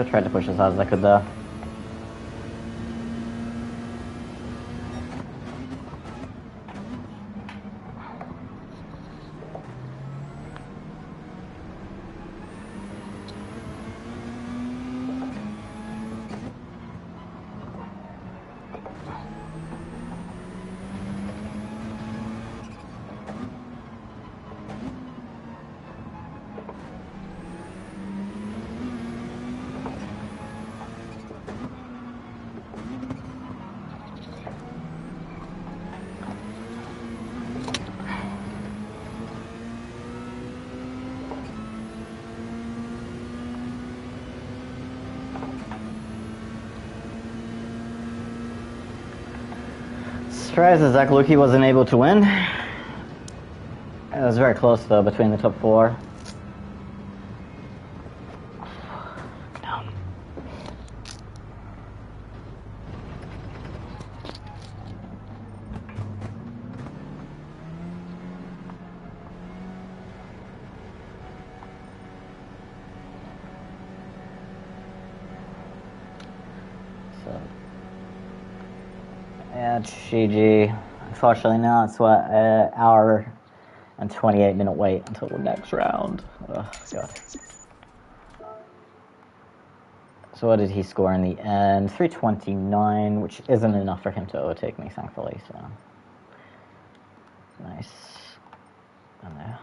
Tried to push as hard as I could there. Surprised that Zach Luki wasn't able to win. It was very close though between the top four. No. So. Yeah, GG. Unfortunately now it's what, an hour and 28-minute wait until the next round. Oh, God. So what did he score in the end? 329, which isn't enough for him to overtake me, thankfully, so. Nice. And there.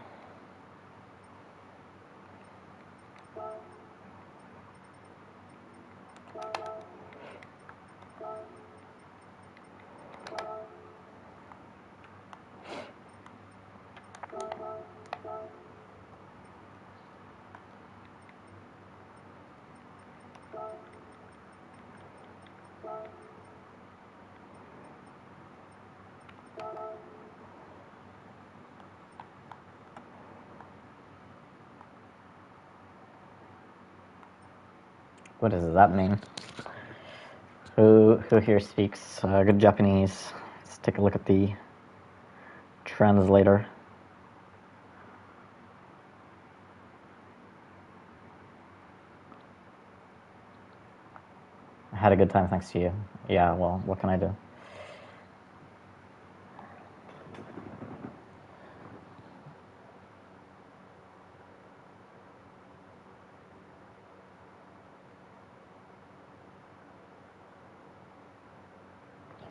What does that mean? Who here speaks good Japanese? Let's take a look at the translator. I had a good time thanks to you. Yeah, well, what can I do?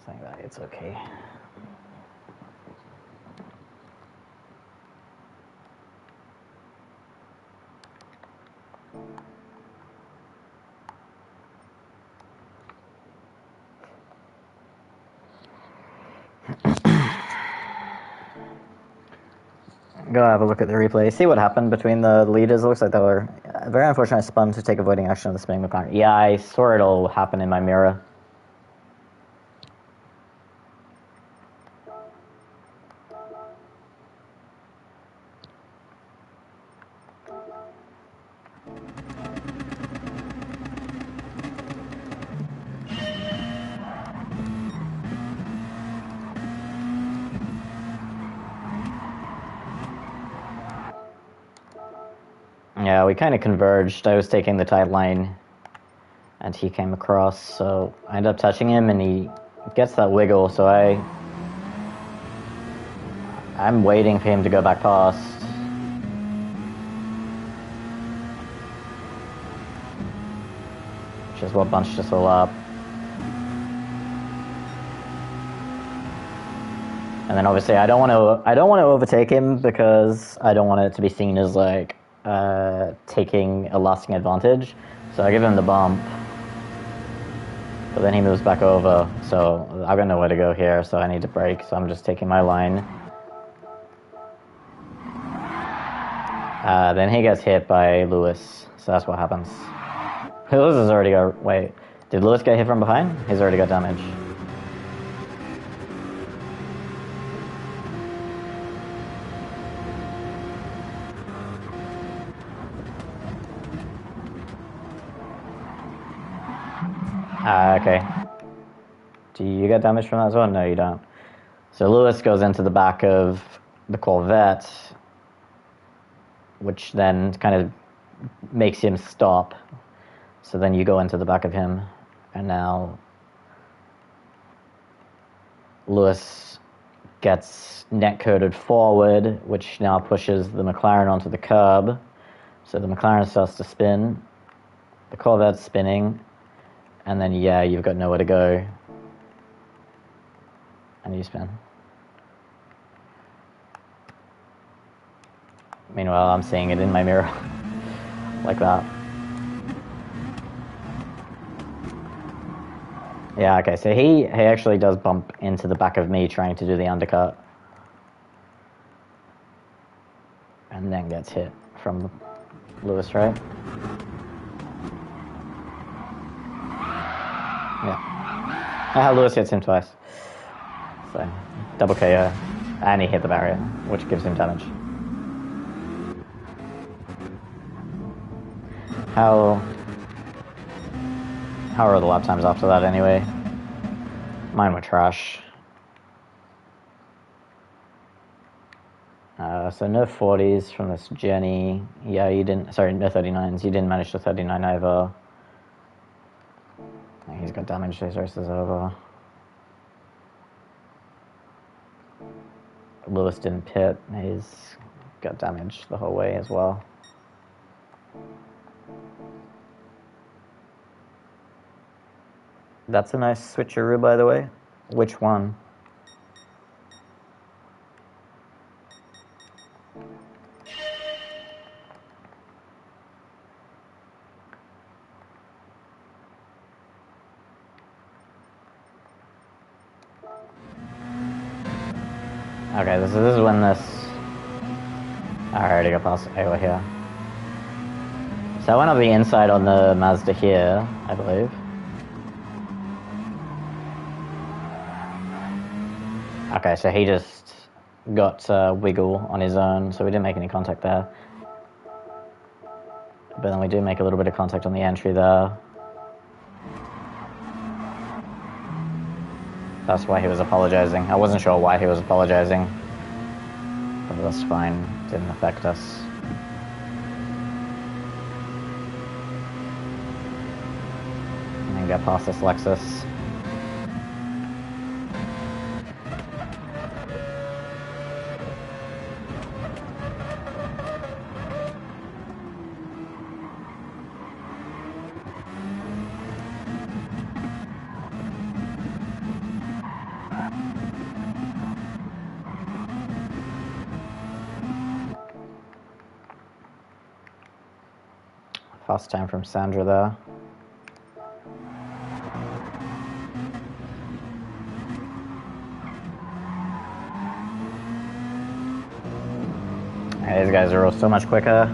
Saying that it's okay. Go have a look at the replay. See what happened between the leaders. It looks like they were very unfortunate. I spun to take avoiding action of the spinning McLaren. Yeah, I saw it all happen in my mirror. Yeah, we kind of converged. I was taking the tight line, and he came across, so I ended up touching him, and he gets that wiggle, so I'm waiting for him to go back past. which is what bunched us all up. And then obviously I don't want to overtake him because I don't want it to be seen as like taking a lasting advantage. So I give him the bump, but then he moves back over. So I've got nowhere to go here. So I need to brake. So I'm just taking my line. Then he gets hit by Lewis. So that's what happens. Lewis has already got. Wait, did Lewis get hit from behind? He's already got damage. Okay. Do you get damage from that as well? No, you don't. So Lewis goes into the back of the Corvette, which then kind of makes him stop. So then you go into the back of him, and now Lewis gets net-coded forward, which now pushes the McLaren onto the curb. So the McLaren starts to spin. The Corvette's spinning. And then, yeah, you've got nowhere to go. And you spin. Meanwhile, I'm seeing it in my mirror. Like that. Yeah, okay, so he actually does bump into the back of me trying to do the undercut. And then gets hit from Lewis, right? Yeah. Lewis hits him twice. So, double KO. And he hit the barrier, which gives him damage. How are the lap times after that anyway? Mine were trash. So no 40s from this Jenny. Yeah, you didn't, sorry, no 39s. You didn't manage to 39 over. He's got damage, his race is over. Lewis didn't pit, he's got damage the whole way as well. That's a nice switcheroo, by the way. Which one? Okay, this is when this... I already got past over here. So I went on the inside on the Mazda here, I believe. Okay, so he just got wiggle on his own, so we didn't make any contact there. But then we do make a little bit of contact on the entry there. That's why he was apologizing. I wasn't sure why he was apologizing. But that's fine. Didn't affect us. And then get past this Lexus. Fast time from Sandra there. These guys are all so much quicker.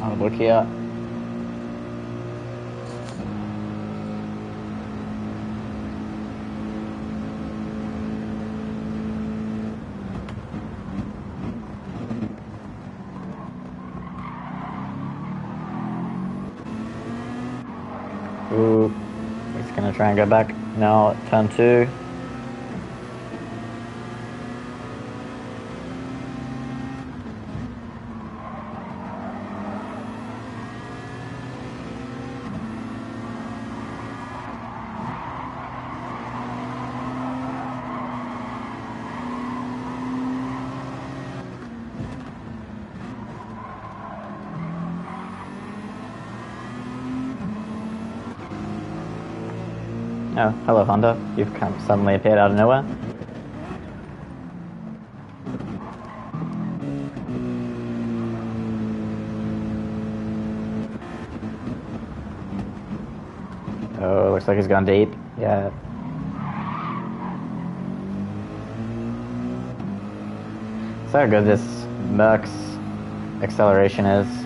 Oh, look here. Ooh. He's gonna try and go back now at turn 2. Oh, hello Honda. You've suddenly appeared out of nowhere. Oh, looks like he's gone deep. Yeah. So good this Merc's acceleration is.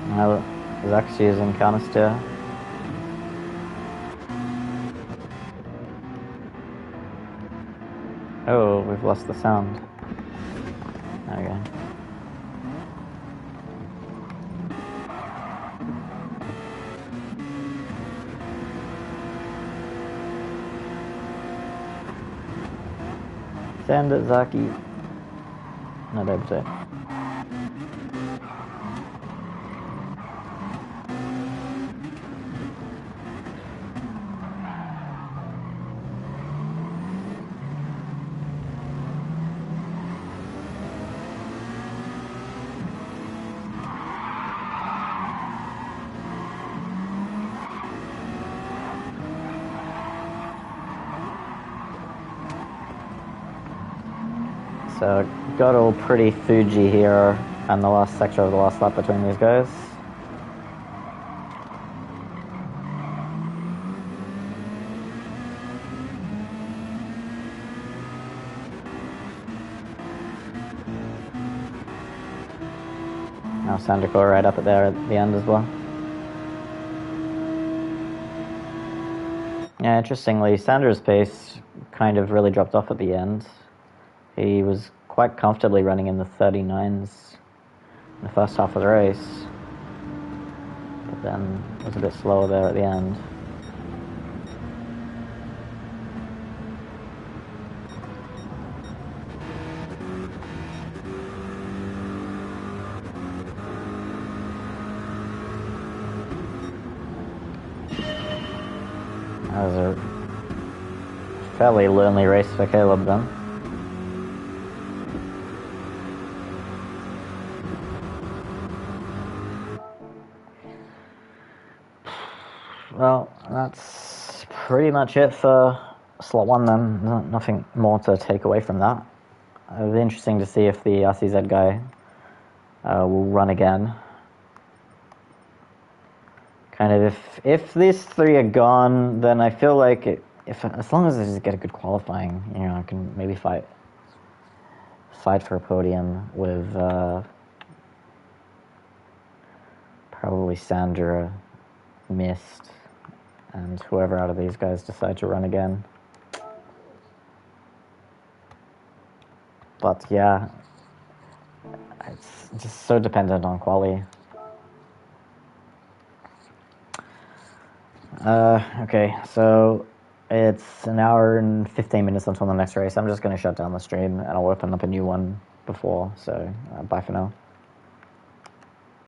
Now, Zach's using canister. Oh, we've lost the sound. Okay. Send it, Zaki. Not able to. So, got all pretty Fuji here on the last sector of the last lap between these guys. Now Sandercore right up at there at the end as well. Yeah, interestingly, Sander's pace kind of really dropped off at the end. He was quite comfortably running in the 39s in the first half of the race, but then was a bit slower there at the end. That was a fairly lonely race for Caleb then. Well, that's pretty much it for slot 1 then. Nothing more to take away from that. It'll be interesting to see if the RCZ guy will run again. Kind of, if these 3 are gone, then I feel like as long as I just get a good qualifying, you know, I can maybe fight for a podium with probably Sandra, Mist, and whoever out of these guys decide to run again. But yeah, it's just so dependent on quali. Okay, so it's an hour and 15 minutes until the next race. I'm just going to shut down the stream and I'll open up a new one before, so bye for now.